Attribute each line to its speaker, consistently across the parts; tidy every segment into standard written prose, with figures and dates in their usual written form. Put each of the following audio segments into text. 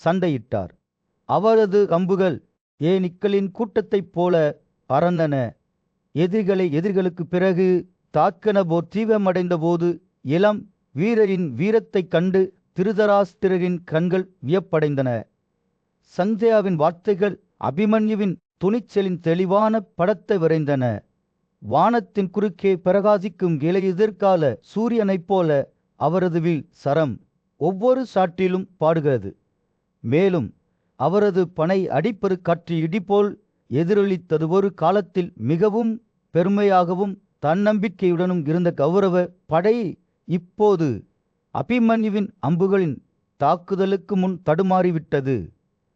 Speaker 1: சண்டையிட்டார். அவரது அம்புகள் ஏனிக்களின் கூட்டத்தைப் போல பறந்தன. எதிரிகளுக்கு பிறகு தாக்கனபோர் தீவிரமடைந்த போது இளம் வீரரின் வீரத்தைக் கண்டு திருதராஷ்டிரரின் கண்கள் வியப்படைந்தன. சஞ்சயாவின் வார்த்தைகள் அபிமன்யுவின் துணிச்சலின் தெளிவான படத்தை வரைந்தன. வானத்தின் குறுக்கே பிரகாசிக்கும் எதிர்கால சூரியனைப் போல அவரது வில் சரம் ஒவ்வொரு சாட்டிலும் பாடுகிறது. மேலும் அவரது பனை அடிப்பரு காற்று இடிபோல் எதிரொலித்தது. ஒரு காலத்தில் மிகவும் பெருமையாகவும் தன்னம்பிக்கையுடனும் இருந்த கௌரவ படை இப்போது அபிமன்யுவின் அம்புகளின் தாக்குதலுக்கு முன் தடுமாறிவிட்டது.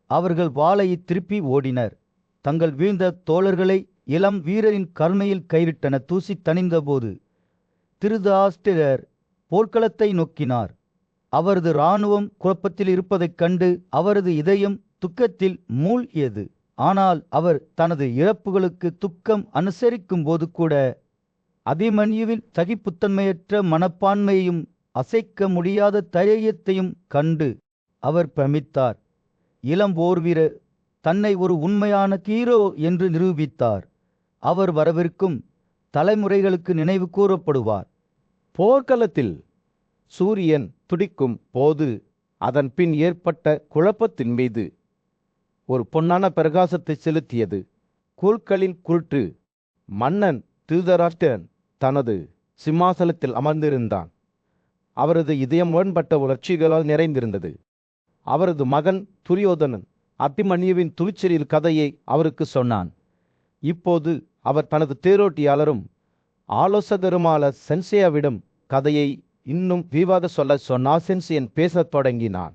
Speaker 1: அவர்கள் வாளை திருப்பி ஓடினர். தங்கள் வீழ்ந்த தோழர்களை இளம் வீரரின் கருணையில் கைவிட்டன. தூசி தணிந்த போது திருதராஷ்டிரர் போர்க்களத்தை நோக்கினார். அவரது இராணுவம் குழப்பத்தில் இருப்பதைக் கண்டு அவரது இதயம் துக்கத்தில் மூழ்கியது. ஆனால் அவர் தனது இழப்புகளுக்கு துக்கம் அனுசரிக்கும் போது கூட அபிமன்யுவின் சகிப்புத்தன்மையற்ற மனப்பான்மையையும் அசைக்க முடியாத தைரியத்தையும் கண்டு அவர் பிரமித்தார். இளம் போர் வீரர் தன்னை ஒரு உண்மையான ஹீரோ என்று நிரூபித்தார். அவர் வரவிருக்கும் தலைமுறைகளுக்கு நினைவு கூறப்படுவார்.
Speaker 2: போர்க்களத்தில் சூரியன் துடிக்கும் போது அதன் பின் ஏற்பட்ட குழப்பத்தின் மீது ஒரு பொன்னான பிரகாசத்தை செலுத்தியது. குருக்களின் குருட்டு மன்னன் திருதராஷ்டிரன் தனது சிம்மாசனத்தில் அமர்ந்திருந்தான். அவரது இதயம் முரண்பட்ட உணர்ச்சிகளால் நிறைந்திருந்தது. அவரது மகன் துரியோதனன் அபிமன்யுவின் துணிச்சலில் கதையை அவருக்கு சொன்னான். இப்போது அவர் தனது தேரோட்டியாளரும் ஆலோசகருமான சென்சேயாவிடம் கதையை இன்னும் விவாத சொல்ல சொன்னார். சென்சேயன் பேசத் தொடங்கினான்.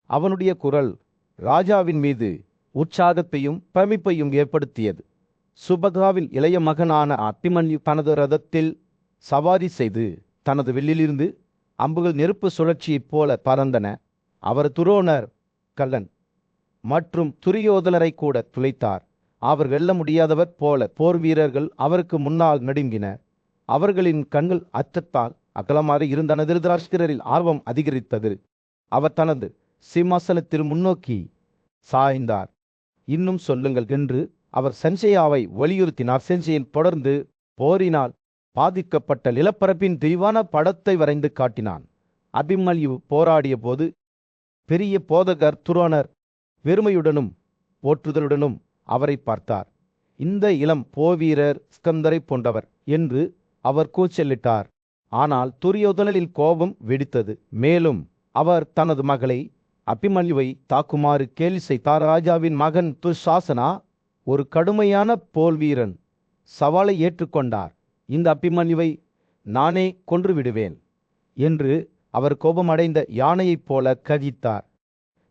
Speaker 2: அவனுடைய குரல் ராஜாவின் மீது உற்சாகத்தையும் பிரமிப்பையும் ஏற்படுத்தியது. சுபகாவின் இளைய மகனான அபிமன்யு தனது ரதத்தில் சவாரி செய்து தனது வில்லிலிருந்து அம்புகள் நெருப்பு சுழற்சியைப் போல பறந்தன. அவர் துரோணர், கல்லன் மற்றும் துரியோதனரை கூட துளைத்தார். அவர் வெல்ல முடியாதவர் போல போர் வீரர்கள் அவருக்கு முன்னால் நடுங்கினர். அவர்களின் கண்கள் அச்சத்தால் அகலமாறி இருந்தன. திருதராஷ்டிரரில் ஆர்வம் அதிகரித்தது. அவர் தனது சிம்மாசனத்தில் முன்னோக்கி சாய்ந்தார். இன்னும் சொல்லுங்கள் என்று அவர் சென்சேயாவை வலியுறுத்தினார். சென்சேயன் தொடர்ந்து போரினால் பாதிக்கப்பட்ட நிலப்பரப்பின் தெளிவான படத்தை வரைந்து காட்டினான். அபிமன்யு போராடிய போது பெரிய போதகர் துரோணர் வெறுமையுடனும் போற்றுதலுடனும் அவரை பார்த்தார். இந்த இளம் போவீரர் ஸ்கந்தரை போன்றவர் என்று அவர் கூச்சலிட்டார். ஆனால் துரியோதனில் கோபம் வெடித்தது. மேலும் அவர் தனது மகளை அபிமன்யுவை தாக்குமாறு கேலி செய்தார். ராஜாவின் மகன் துஷாசனா ஒரு கடுமையான போர் வீரன் சவாலை ஏற்றுக்கொண்டார். இந்த அபிமன்யுவை நானே கொன்றுவிடுவேன் என்று அவர் கோபமடைந்த யானையைப் போல கதித்தார்.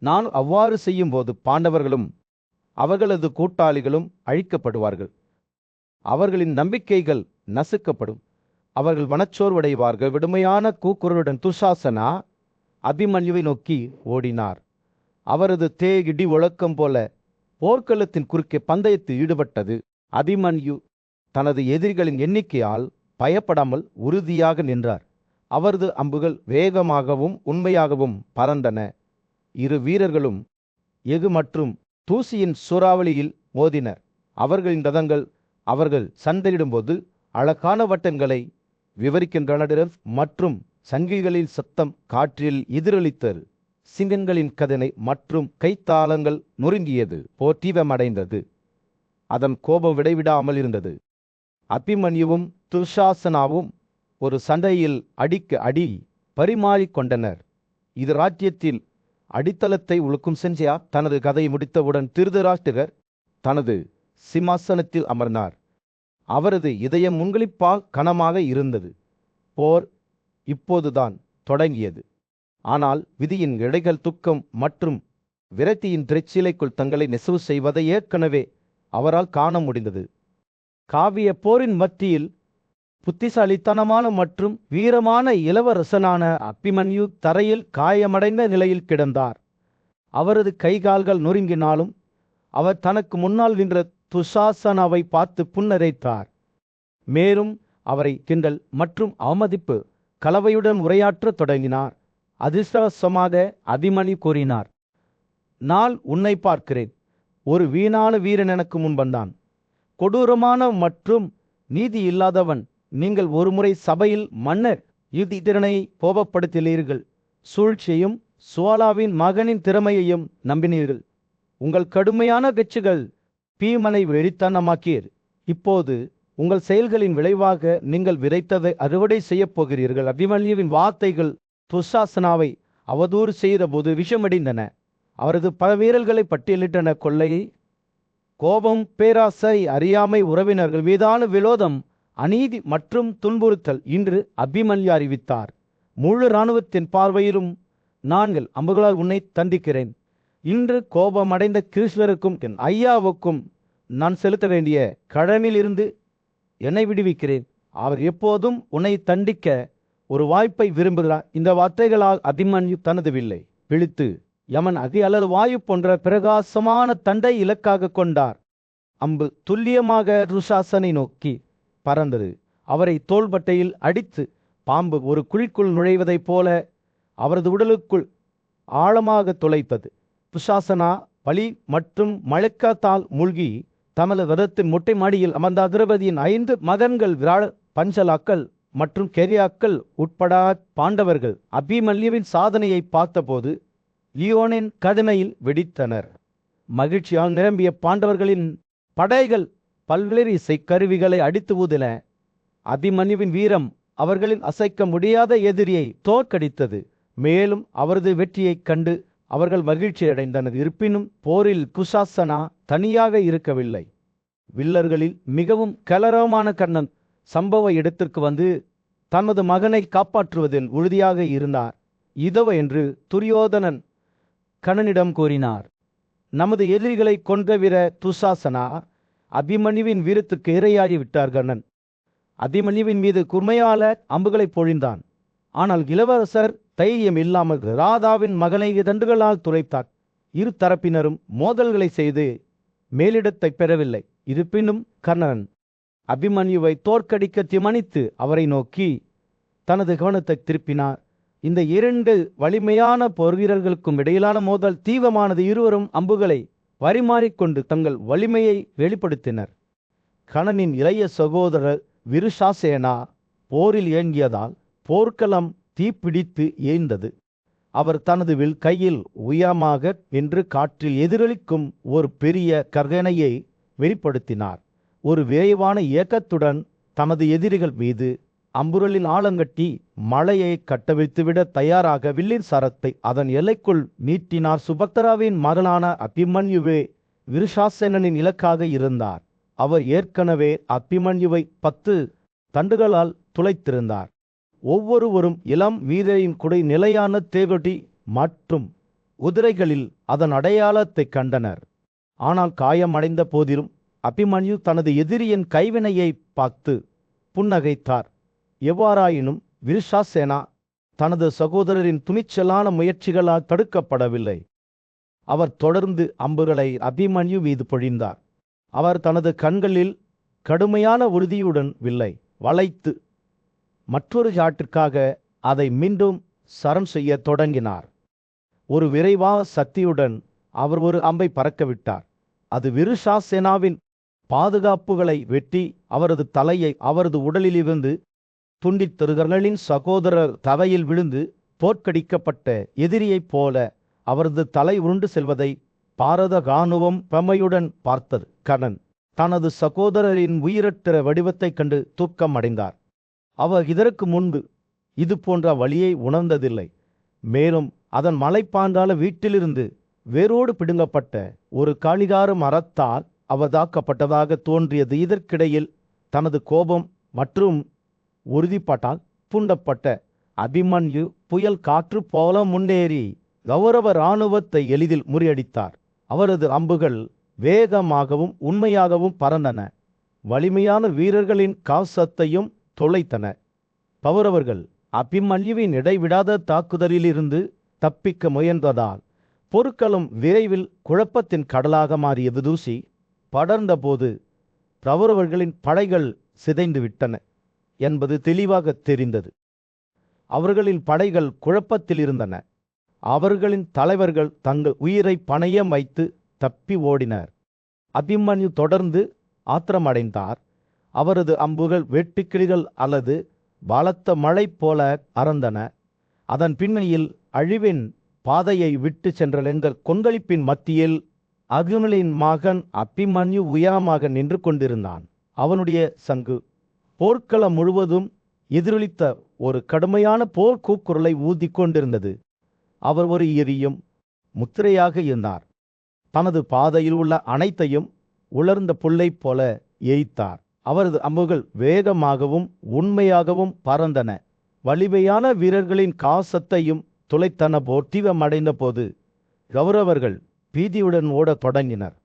Speaker 2: நான் அவ்வாறு செய்யும்போது பாண்டவர்களும் அவர்களது கூட்டாளிகளும் அழிக்கப்படுவார்கள். அவர்களின் நம்பிக்கைகள் நசுக்கப்படும். அவர்கள் மனச்சோர்வடைவார்கள். விடுமையான கூக்குரலுடன் துஷாசனா அபிமன்யுவை நோக்கி ஓடினார். அவரது தேகிடி ஒழக்கம் போல போர்க்களத்தின் குறுக்கே பந்தயத்தில் ஈடுபட்டது. அபிமன்யு தனது எதிரிகளின் எண்ணிக்கையால் பயப்படாமல் உறுதியாக நின்றார். அவரது அம்புகள் வேகமாகவும் உண்மையாகவும் பறந்தன. இரு வீரர்களும் எஃகு மற்றும் தூசியின் சூறாவளியில் மோதினர். அவர்களின் ரதங்கள் அவர்கள் சண்டையிடும்போது அழகான வட்டங்களை விவரிக்கின்றன மற்றும் சங்கிலிகளின் சத்தம் காற்றில் எதிரொலித்தது. சிங்கங்களின் கதனை மற்றும் கைத்தாளங்கள் நொறுங்கியது. போர் தீவிரமடைந்தது. அதன் கோபம் விடைவிடாமல் இருந்தது. அபிமன்யுவும் துஷாசனாவும் ஒரு சண்டையில் அடிக்க அடி பரிமாறிக்கொண்டனர். இது ராஜ்யத்தில் அடித்தளத்தை உழுக்கும். சென்சேயா தனது கதையை முடித்தவுடன் திருதராஷ்டிரர் தனது சிம்மாசனத்தில் அமர்ந்தார். அவரது இதயம் முன்களிப்பால் கனமாக இருந்தது. போர் இப்போதுதான் தொடங்கியது. ஆனால் விதியின் இடைகள் துக்கம் மற்றும் விரக்தியின் திரைச்சீலைக்குள் தங்களை நெசவு செய்வதை ஏற்கனவே அவரால் காண முடிந்தது. காவிய போரின் மத்தியில் புத்திசாலித்தனமான மற்றும் வீரமான இளவரசனான அபிமன்யு தரையில் காயமடைந்த நிலையில் கிடந்தார். அவரது கைகால்கள் நொறுங்கினாலும் அவர் தனக்கு முன்னால் நின்ற துஷாசனாவை பார்த்து புன்னரைத்தார். மேலும் அவரை கிண்டல் மற்றும் அவமதிப்பு கலவையுடன் உரையாற்றத் தொடங்கினார். அதிர்ஷ்டவசமாக அபிமன்யு கூறினார், நான் உன்னை பார்க்கிறேன். ஒரு வீணான வீரன் எனக்கு முன் வந்தான். கொடூரமான மற்றும் நீதி இல்லாதவன். நீங்கள் ஒருமுறை சபையில் மன்னர் யுதிரனை கோபப்படுத்தினீர்கள். சூழ்ச்சியையும் சுவாலாவின் மகனின் திறமையையும் நம்பினீர்கள். உங்கள் கடுமையான கட்சிகள் பீமனை வெறித்தனமாக்கீர். இப்போது உங்கள் செயல்களின் விளைவாக நீங்கள் விதைத்ததை அறுவடை செய்யப் போகிறீர்கள். அபிமன்யுவின் வார்த்தைகள் துஷாசனாவை அவதூறு செய்தபோது விஷமடைந்தன. அவரது பல வீரர்களை பட்டியலிட்டன. கொள்ளை, கோபம், பேராசை, அறியாமை, உறவினர்கள் மீதான விரோதம், அநீதி மற்றும் துன்புறுத்தல். இன்று அபிமன்யு அறிவித்தார், முழு இராணுவத்தின் பார்வையிலும் நான்கள் அம்புகளால் உன்னை தண்டிக்கிறேன். இன்று கோபமடைந்த கிருஷ்ணருக்கும் என் ஐயாவுக்கும் நான் செலுத்த வேண்டிய கடனில் இருந்து என்னை விடுவிக்கிறேன். அவர் எப்போதும் உன்னை தண்டிக்க ஒரு வாய்ப்பை விரும்புகிறார். இந்த வார்த்தைகளால் அபிமன்யு தனது வில்லை பிழித்து யமன் அதி அல்லது வாயு போன்ற பிரகாசமான தண்டை இலக்காக கொண்டார். அம்பு துல்லியமாக துஷாசனை நோக்கி பறந்தது. அவரை தோள்பட்டையில் அடித்து பாம்பு ஒரு குழிக்குள் நுழைவதைப் போல அவரது உடலுக்குள் ஆழமாக துளைத்தது. துஷாசனா பலி மற்றும் மழைக்காத்தால் மூழ்கி தமது ரதத்தின் மொட்டை மாடியில் அமர்ந்த திரௌபதியின் 5 மகன்கள் விராட, பஞ்சலாக்கள் மற்றும் கெரியாக்கள் உட்பட பாண்டவர்கள் அபிமன்யுவின் சாதனையை பார்த்தபோது லியோனின் கதமையில் வெடித்தனர். மகிழ்ச்சியால் நிரம்பிய பாண்டவர்களின் படைகள் பல்வேறு இசை கருவிகளை அடித்து ஊதின. அபிமன்யுவின் வீரம் அவர்களின் அசைக்க முடியாத எதிரியை தோற்கடித்தது. மேலும் அவரது வெற்றியைக் கண்டு அவர்கள் மகிழ்ச்சி அடைந்தனர். இருப்பினும் போரில் துஷாசனா தனியாக இருக்கவில்லை. வில்லர்களில் மிகவும் கலரமான கர்ணன் சம்பவ இடத்திற்கு வந்து தனது மகனை காப்பாற்றுவதில் உறுதியாக இருந்தார். இதோ என்று துரியோதனன் கண்ணனிடம் கூறினார். நமது எதிரிகளை கொன்ற வீர துஷாசனா அபிமன்யுவின் வீரத்துக்கு இரையாகி விட்டார். கண்ணன் அபிமன்யுவின் மீது குர்மையால அம்புகளை பொழிந்தான். ஆனால் இளவரசர் தைரியம் இல்லாமல் ராதாவின் மகனை தண்டுகளால் துளைத்தார். இரு தரப்பினரும் மோதல்களை செய்து மேலிடத்தை பெறவில்லை. இருப்பினும் கர்ணன் அபிமன்யுவை தோற்கடிக்க திமனித்து அவரை நோக்கி தனது கவனத்தை திருப்பினார். இந்த 2 வலிமையான போர் வீரர்களுக்கும் இடையிலான மோதல் தீவிரமானது. இருவரும் அம்புகளை பரிமாறிக்கொண்டு தங்கள் வலிமையை வெளிப்படுத்தினர். கர்ணனின் இளைய சகோதரர் விருஷாசேனா போரில் இயங்கியதால் போர்க்களம் தீப்பிடித்து ஏய்ந்தது. அவர் தனது வில் கையில் உயரமாக என்று காற்றில் எதிரொலிக்கும் ஒரு பெரிய கர்கனையை வெளிப்படுத்தினார். ஒரு விரைவான இயக்கத்துடன் தமது எதிரிகள் மீது அம்புரலில் ஆழங்கட்டி மலையை கட்டவிழ்த்துவிட தயாராக வில்லின் சரத்தை அதன் எல்லைக்குள் நீட்டினார். சுபத்திராவின் மகனான அபிமன்யுவே விருஷாசேனனின் இலக்காக இருந்தார். அவர் ஏற்கனவே அபிமன்யுவை 10 தண்டுகளால் துளைத்திருந்தார். ஒவ்வொருவரும் இளம் வீரரின் குடை நிலையான தேவடி மற்றும் குதிரைகளில் அதன் அடையாளத்தை கண்டனர். ஆனால் காயமடைந்த போதிலும் அபிமன்யு தனது எதிரியின் கைவினையை பார்த்து புன்னகைத்தார். எவ்வாறாயினும் விருஷாசேனா தனது சகோதரரின் துணிச்சலான முயற்சிகளால் தடுக்கப்படவில்லை. அவர் தொடர்ந்து அம்புகளை அபிமன்யு மீது பொழிந்தார். அவர் தனது கண்களில் கடுமையான உறுதியுடன் வில்லை வளைத்து மற்றொரு சாட்டிற்காக அதை மீண்டும் சரம் செய்ய தொடங்கினார். ஒரு விரைவான சக்தியுடன் அவர் ஒரு அம்பை பறக்கவிட்டார். அது விருஷாசேனாவின் பாதுகாப்புகளை வெட்டி அவரது தலையை அவரது உடலிலிருந்து துண்டித்தருகளின் சகோதரர் தவையில் விழுந்து தோற்கடிக்கப்பட்ட எதிரியைப் போல அவரது தலை உருண்டு செல்வதை பாரத இராணுவம் பெமையுடன் பார்த்தது. கர்ணன் தனது சகோதரரின் உயிரற்ற வடிவத்தைக் கண்டு தூக்கம் அடைந்தார். அவர் இதற்கு முன்பு இது போன்ற வழியை உணர்ந்ததில்லை. மேலும் அதன் மலைப்பாண்டால வீட்டிலிருந்து வேரோடு பிடுங்கப்பட்ட ஒரு காளிகார மரத்தால் அவர் தாக்கப்பட்டதாக தோன்றியது. இதற்கிடையில் தனது கோபம் மற்றும் உறுதிப்பாட்டால் தூண்டப்பட்ட அபிமன்யு புயல் காற்று போல முன்னேறி கௌரவ இராணுவத்தை எளிதில் முறியடித்தார். அவரது அம்புகள் வேகமாகவும் உண்மையாகவும் பறந்தன. வலிமையான வீரர்களின் கவசத்தையும் துளைத்தன. கௌரவர்கள் அபிமன்யுவின் இடைவிடாத தாக்குதலிலிருந்து தப்பிக்க முயன்றதால் பொருட்களும் விரைவில் குழப்பத்தின் கடலாக மாறியது. தூசி படர்ந்தபோது கௌரவர்களின் படைகள் சிதைந்து விட்டன என்பது தெளிவாக தெரிந்தது. அவர்களின் படைகள் குழப்பத்தில் இருந்தன. அவர்களின் தலைவர்கள் தங்கள் உயிரை பணயம் வைத்து தப்பி ஓடினர். அபிமன்யு தொடர்ந்து ஆத்திரமடைந்தார். அவரது அம்புகள் வெட்டுக்கிளிகள் அல்லது பலத்த மழை போல அறந்தன. அதன் பின்னணியில் அழிவின் பாதையை விட்டு சென்ற எங்கள் கொந்தளிப்பின் மத்தியில் அகிமலின் மகன் அபிமன்யு உயரமாக நின்று கொண்டிருந்தான். அவனுடைய சங்கு போர்க்களம் முழுவதும் எதிரொலித்த ஒரு கடுமையான போர் கூக்குரலை ஊதி கொண்டிருந்தது. அவர் ஒரு எரியும் முத்திரையாக இருந்தார். தனது பாதையில் உள்ள அனைத்தையும் உலர்ந்த புல்லை போல எரித்தார். அவரது அம்புகள் வேகமாகவும் உண்மையாகவும் பறந்தன. வலிமையான வீரர்களின் காசத்தையும் துளைத்தன தீவிரமடைந்த போது கௌரவர்கள் பீதியுடன் ஓடத் தொடங்கினர்.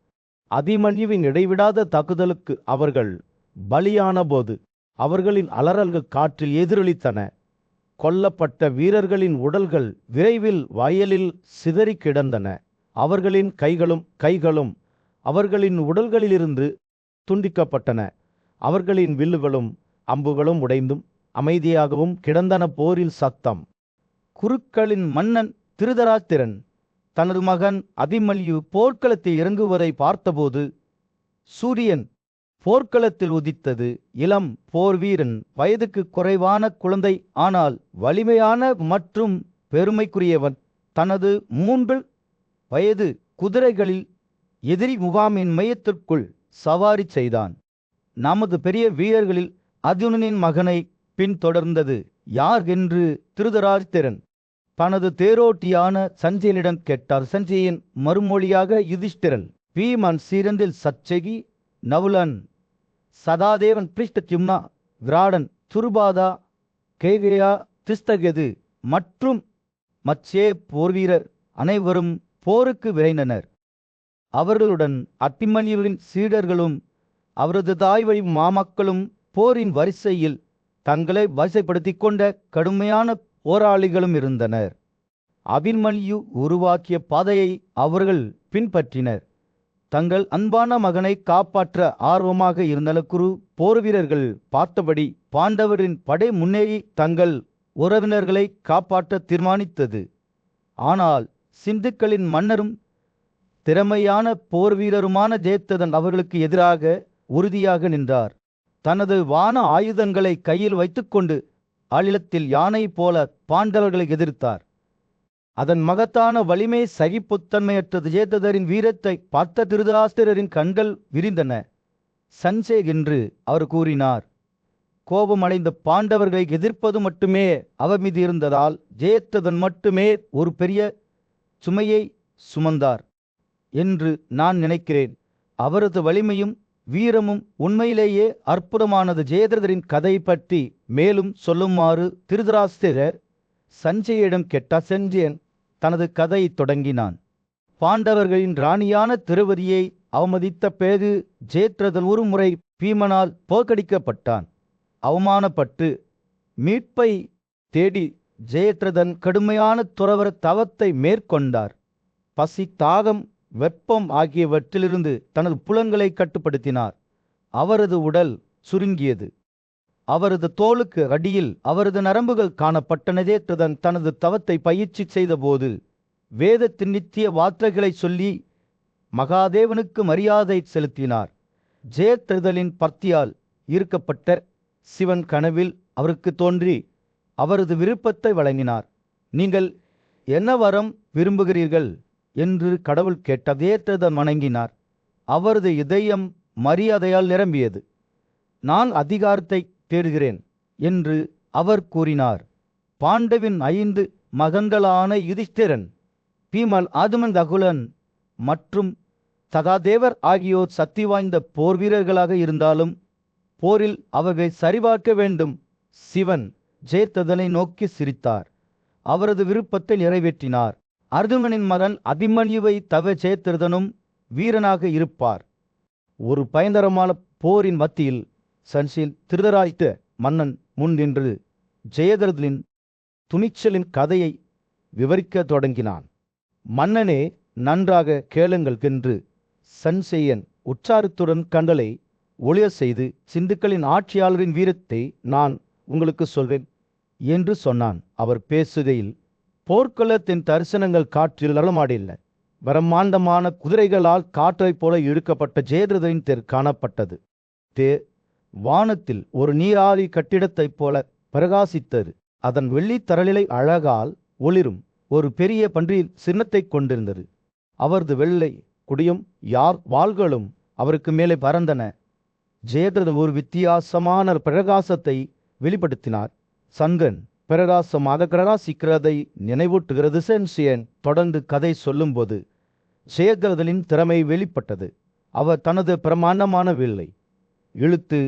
Speaker 2: அபிமன்யுவின் இடைவிடாத தாக்குதலுக்கு அவர்கள் பலியான போது அவர்களின் அலறல்கள் காற்றில் எதிரொலித்தன. கொல்லப்பட்ட வீரர்களின் உடல்கள் விரைவில் வயலில் சிதறி கிடந்தன. அவர்களின் கைகளும் அவர்களின் உடல்களிலிருந்து துண்டிக்கப்பட்டன. அவர்களின் வில்லுகளும் அம்புகளும் உடைந்தும் அமைதியாகவும் கிடந்தன. போரில் சத்தம்.
Speaker 1: குருக்களின் மன்னன் திருதராஷ்டிரன் தனது மகன் அபிமன்யு போர்க்களத்தில் இறங்குவதை பார்த்தபோது சூரியன் போர்க்களத்தில் உதித்தது. இளம் போர் வீரன், வயதுக்கு குறைவான குழந்தை, ஆனால் வலிமையான மற்றும் பெருமைக்குரியவன், தனது 3 வயது குதிரைகளில் எதிரி முகாமின் மையத்திற்குள் சவாரி செய்தான். நமது பெரிய வீரர்களில் அர்ஜுனனின் மகனை பின்தொடர்ந்தது யார் என்று திருதராஷ்டிரன் தனது தேரோட்டியான சஞ்சயனிடம் கேட்டார். சஞ்சயன் மறுமொழியாக யுதிஷ்டிரன், பீமன், சீரந்தில், சச்சகி, நவுலன், சதாதேவன், பிரிஷ்டத்யும்னா, விராடன், துருபாதா, கேகயா, திஸ்தகெது மற்றும் மச்சே போர்வீரர் அனைவரும் போருக்கு விரைந்தனர். அவர்களுடன் அபிமன்யுவின் சீடர்களும் அவரது தாய் வழி மாமக்களும் போரின் வரிசையில் தங்களை வரிசைப்படுத்திக் கொண்ட கடுமையான போராளிகளும் இருந்தனர். அபிமன்யு உருவாக்கிய பாதையை அவர்கள் பின்பற்றினர். தங்கள் அன்பான மகனை காப்பாற்ற ஆர்வமாக இருந்த குரு போர் வீரர்கள் பார்த்தபடி பாண்டவரின் படை முன்னேறி தங்கள் உறவினர்களை காப்பாற்ற தீர்மானித்தது. ஆனால் சிந்துக்களின் மன்னரும் திறமையான போர் வீரருமான ஜெயத்ரதன் அவர்களுக்கு எதிராக உறுதியாக நின்றார். தனது வான ஆயுதங்களை கையில் வைத்துக்கொண்டு ஆளிலத்தில் யானை போல பாண்டவர்களை எதிர்த்தார். அதன் மகத்தான வலிமை சகிப்புத்தன்மையற்றது. ஜெயத்ரதரின் வீரத்தை பார்த்த திருதராஷ்டிரரின் கண்கள் விரிந்தன. சஞ்சய் என்று அவர் கூறினார். கோபமடைந்த பாண்டவர்களை எதிர்ப்பது மட்டுமே அவர் மீது இருந்ததால் ஜெயத்ரதன் மட்டுமே ஒரு பெரிய சுமையை சுமந்தார் என்று நான் நினைக்கிறேன். அவரது வலிமையும் வீரமும் உண்மையிலேயே அற்புதமானது. ஜெயத்ரதரின் கதை பற்றி மேலும் சொல்லுமாறு திருதராஷ்டிரர் சஞ்சயிடம் கேட்டார். சஞ்சயன் தனது கதையை தொடங்கினான். பாண்டவர்களின் ராணியான திரௌபதியை அவமதித்த பிறகு ஜெயத்ரதன் ஒரு முறை பீமனால் தோற்கடிக்கப்பட்டான். அவமானப்பட்டு மீட்பை தேடி ஜெயத்ரதன் கடுமையான துறவற தவத்தை மேற்கொண்டார். பசி, தாகம், வெப்பம் ஆகியவற்றிலிருந்து தனது புலன்களை கட்டுப்படுத்தினார். அவரது உடல் சுருங்கியது. அவரது தோளுக்கு அடியில் அவரது நரம்புகள் காணப்பட்டன. ஜெயத்ரதன் தனது தவத்தை பயிற்சி செய்தபோது வேதத்தின் நித்திய வார்த்தைகளை சொல்லி மகாதேவனுக்கு மரியாதை செலுத்தினார். ஜெயத்ரதனின் பக்தியால் ஈர்க்கப்பட்ட சிவன் கனவில் அவருக்கு தோன்றி அவரது விருப்பத்தை வழங்கினார். நீங்கள் என்ன வரம் விரும்புகிறீர்கள் என்று கடவுள் கேட்டார். ஜெயத்ரதன் வணங்கினார். அவரது இதயம் மரியாதையால் நிரம்பியது. நான் அதிகாரத்தை தேடுகிறேன் என்று அவர் கூறினார். பாண்டவின் 5 மகன்களான யுதிஷ்டிரன், பீமல், ஆதுமன், நகுலன் மற்றும் சகாதேவர் ஆகியோர் சக்தி வாய்ந்த போர் வீரர்களாக இருந்தாலும் போரில் அவர்களை சரிபார்க்க வேண்டும். சிவன் ஜெயத்ரதனை நோக்கி சிரித்தார். அவரது விருப்பத்தை நிறைவேற்றினார். அர்ஜுனனின் மகன் அபிமன்யுவை தவிர ஜெயத்ரதனும் வீரனாக இருப்பார். ஒரு பயங்கரமான போரின் மத்தியில் சஞ்சயன் திருதராஷ்டிர மன்னன் முன் நின்று ஜெயத்ரதனின் துணிச்சலின் கதையை விவரிக்க தொடங்கினான். மன்னனே, நன்றாக கேளுங்கள் என்று சஞ்சயன் உற்சாகத்துடன் கண்களை ஒளிய செய்து, சிந்துக்களின் ஆட்சியாளரின் வீரத்தை நான் உங்களுக்கு சொல்வேன் என்று சொன்னான். அவர் பேசுகையில்
Speaker 2: போர்க்களத்தின் தரிசனங்கள் காற்றில் நடமாடின. பிரம்மாண்டமான குதிரைகளால் காற்றைப் போல இழுக்கப்பட்ட ஜெயத்ரதனின் தேர் காணப்பட்டது. தேர் வானத்தில் ஒரு நீராவி கட்டிடத்தைப் போல பிரகாசித்தது. அதன் வெள்ளித்தரளிலை அழகால் ஒளிரும் ஒரு பெரிய பன்றியின் சின்னத்தைக் கொண்டிருந்தது. அவரது வெள்ளை குடியும் யார் வாள்களும் அவருக்கு மேலே பறந்தன. ஜெயத்ரதன் ஒரு வித்தியாசமான பிரகாசத்தை வெளிப்படுத்தினார். சந்திரன் பிரகாசமாக பிரகாசிக்கிறதை நினைவூட்டுகிறது. சென்சியன் தொடர்ந்து கதை சொல்லும்போது ஜெயத்ரதனின் திறமை வெளிப்பட்டது. அவர் தனது பிரமாண்டமான வில்லை இழுத்து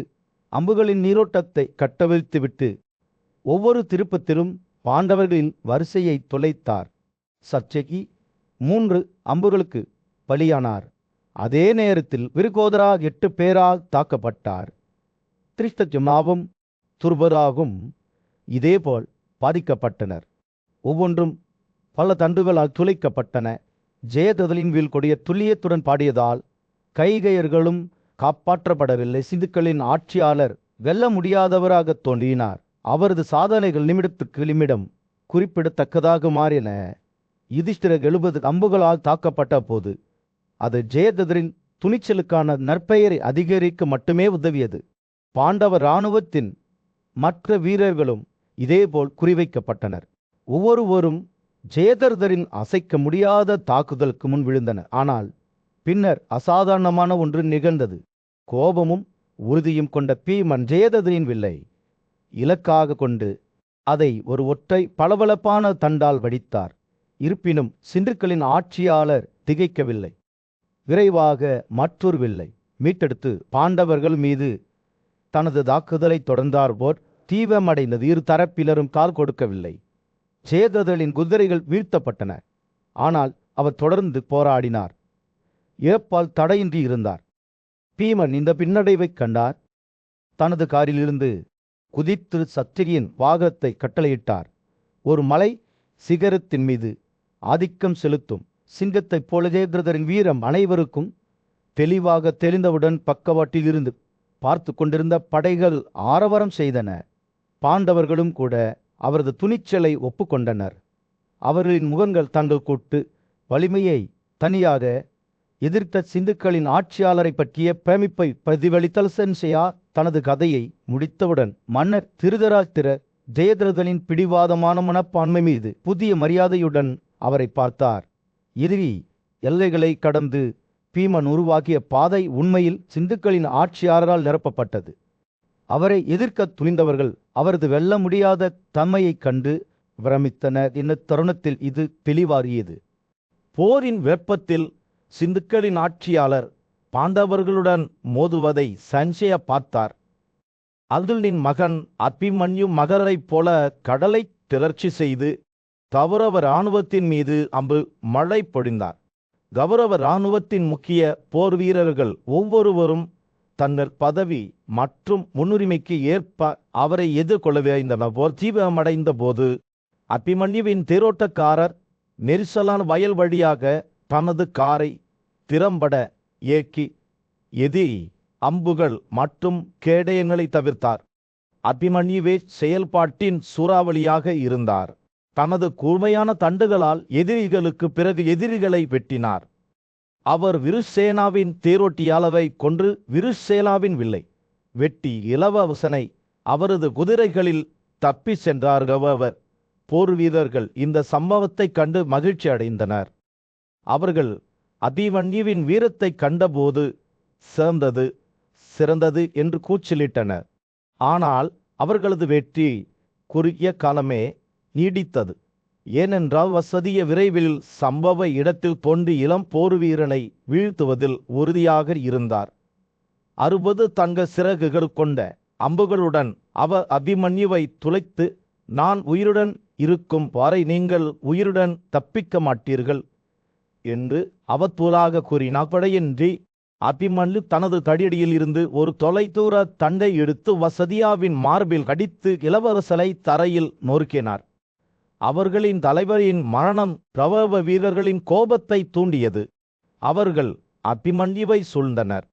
Speaker 2: அம்புகளின் நீரோட்டத்தை கட்டவிழ்த்துவிட்டு ஒவ்வொரு திருப்பத்திலும் பாண்டவர்களின் வரிசையை தொலைத்தார். சர்ச்சைக்கு 3 அம்புகளுக்கு பலியானார். அதே நேரத்தில் விருகோதரா 8 பேரால் தாக்கப்பட்டார். திரிஷ்டஜும்னாவும் துர்பராகும் இதேபோல் பாதிக்கப்பட்டனர். ஒவ்வொன்றும் பல தண்டுகளால் துளைக்கப்பட்டன. ஜெயத்ரதனின் வில் கொடிய துல்லியத்துடன் பாடியதால் கைகையர்களும் காப்பாற்றப்படவில்லை. சிந்துக்களின் ஆட்சியாளர் வெல்ல முடியாதவராக தோன்றினார். அவரது சாதனைகள் நிமிடத்துக்கு நிமிடம் குறிப்பிடத்தக்கதாக மாறின. யுதிஷ்டிரர் 70 அம்புகளால் தாக்கப்பட்ட போது அது ஜெயத்ரதனின் துணிச்சலுக்கான நற்பெயரை அதிகரிக்க மட்டுமே உதவியது. பாண்டவ இராணுவத்தின் மற்ற வீரர்களும் இதேபோல் குறிவைக்கப்பட்டனர். ஒவ்வொருவரும் ஜெயத்ரதரின் அசைக்க முடியாத தாக்குதலுக்கு முன் விழுந்தனர். ஆனால் பின்னர் அசாதாரணமான ஒன்று நிகழ்ந்தது. கோபமும் உறுதியும் கொண்ட பீமன் ஜெயத்ரதனின் வில்லை இலக்காக கொண்டு அதை ஒரு ஒற்றை பளபளப்பான தண்டால் வடித்தார். இருப்பினும் சிந்துக்களின் ஆட்சியாளர் திகைக்கவில்லை. விரைவாக மற்றொரு வில்லை மீட்டெடுத்து பாண்டவர்கள் மீது தனது தாக்குதலை தொடர்ந்தார். போர் தீவிரமடைந்தது. இரு தரப்பினரும் கால் கொடுக்கவில்லை. ஜெயத்ரதனின் குதிரைகள் வீழ்த்தப்பட்டன. ஆனால் அவர் தொடர்ந்து போராடினார். இறப்பால் தடையின்றி இருந்தார். பீமன் இந்த பின்னடைவைக் கண்டார். தனது காரிலிருந்து குதித்து சத்திரியின் வாகனத்தை கட்டளையிட்டார். ஒரு மலை சிகரத்தின் மீது ஆதிக்கம் செலுத்தும் சிங்கத்தைப் போல ஜெயத்ரதரின் வீரம் அனைவருக்கும் தெளிவாக தெரிந்தவுடன் பக்கவாட்டில் இருந்து பார்த்து கொண்டிருந்த படைகள் ஆரவாரம் செய்தன. பாண்டவர்களும் கூட அவரது துணிச்சலை ஒப்புக்கொண்டனர். அவர்களின் முகங்கள் தங்கள் கூட்டு வலிமையை தனியாக எதிர்த்த சிந்துக்களின் ஆட்சியாளரை பற்றிய பிரமிப்பை பிரதிபலித்தல். சென்செயா தனது கதையை முடித்தவுடன் மன்னர் திருதராஷ்டிரர் ஜெயத்ரதனின் பிடிவாதமான மனப்பான்மை மீது புதிய மரியாதையுடன் அவரை பார்த்தார். இறுதி எல்லைகளை கடந்து பீமன் உருவாக்கிய பாதை உண்மையில் சிந்துக்களின் ஆட்சியாளரால் நிரப்பப்பட்டது. அவரை எதிர்க்க துணிந்தவர்கள் அவரது வெல்ல முடியாத தன்மையைக் கண்டு பிரமித்தனர். இந்த தருணத்தில் இது தெளிவாகியது. போரின் வெப்பத்தில் சிந்துக்களின் ஆட்சியாளர் பாண்டவர்களுடன் மோதுவதை சஞ்சய பார்த்தார். அதுலின் மகன் அபிமன்யு மகரைப் போல கடலை திரட்சி செய்து கௌரவ இராணுவத்தின் மீது அம்பு மழை பொழிந்தார். கௌரவ இராணுவத்தின் முக்கிய போர் வீரர்கள் ஒவ்வொருவரும் தங்கள் பதவி மற்றும் முன்னுரிமைக்கு ஏற்ப அவரை எதிர்கொள்ள விரைந்தனர். போர் தீவிரமடைந்த போது அபிமன்யுவின் தேரோட்டக்காரர் நெரிசலான வயல் வழியாக தனது காரை திறம்பட இயக்கி எதிரி அம்புகள் மற்றும் கேடயங்களை தவிர்த்தார். அபிமன்யுவே செயல்பாட்டின் சூறாவளியாக இருந்தார். தனது கூர்மையான தண்டுகளால் எதிரிகளுக்கு பிறகு எதிரிகளை வெட்டினார். அவர் விருசேனாவின் தேரோட்டியாளரை கொன்று விருசேனாவின் வில்லை வெட்டி இளவரசனை அவரது குதிரைகளில் தப்பி சென்றார்கள். அவர் போர் வீரர்கள் இந்த சம்பவத்தை கண்டு மகிழ்ச்சி அடைந்தனர். அவர்கள் அபிமன்யுவின் வீரத்தை கண்டபோது சிறந்தது என்று கூச்சலிட்டனர். ஆனால் அவர்களது வெற்றி குறுகிய காலமே நீடித்தது. ஏனென்றால் வசதிய விரைவில் சம்பவ இடத்தில் தோன்றி இளம் போர் வீரனை வீழ்த்துவதில் உறுதியாக இருந்தார். 60 தங்க சிறகுகள் கொண்ட அம்புகளுடன் அவர் அபிமன்யுவை துளைத்து, நான் உயிருடன் இருக்கும் வரை நீங்கள் உயிருடன் தப்பிக்க மாட்டீர்கள் என்று அவதூறாக கூறினார். படையின்றி அபிமன்யு தனது தடியடியில் இருந்து ஒரு தொலைதூர தண்டை எடுத்து வசதியாவின் மார்பில் கடித்து இளவரசரை தரையில் நொறுக்கினார். அவர்களின் தலைவரின் மரணம் கௌரவ வீரர்களின் கோபத்தை தூண்டியது. அவர்கள் அபிமன்யுவை சூழ்ந்தனர்.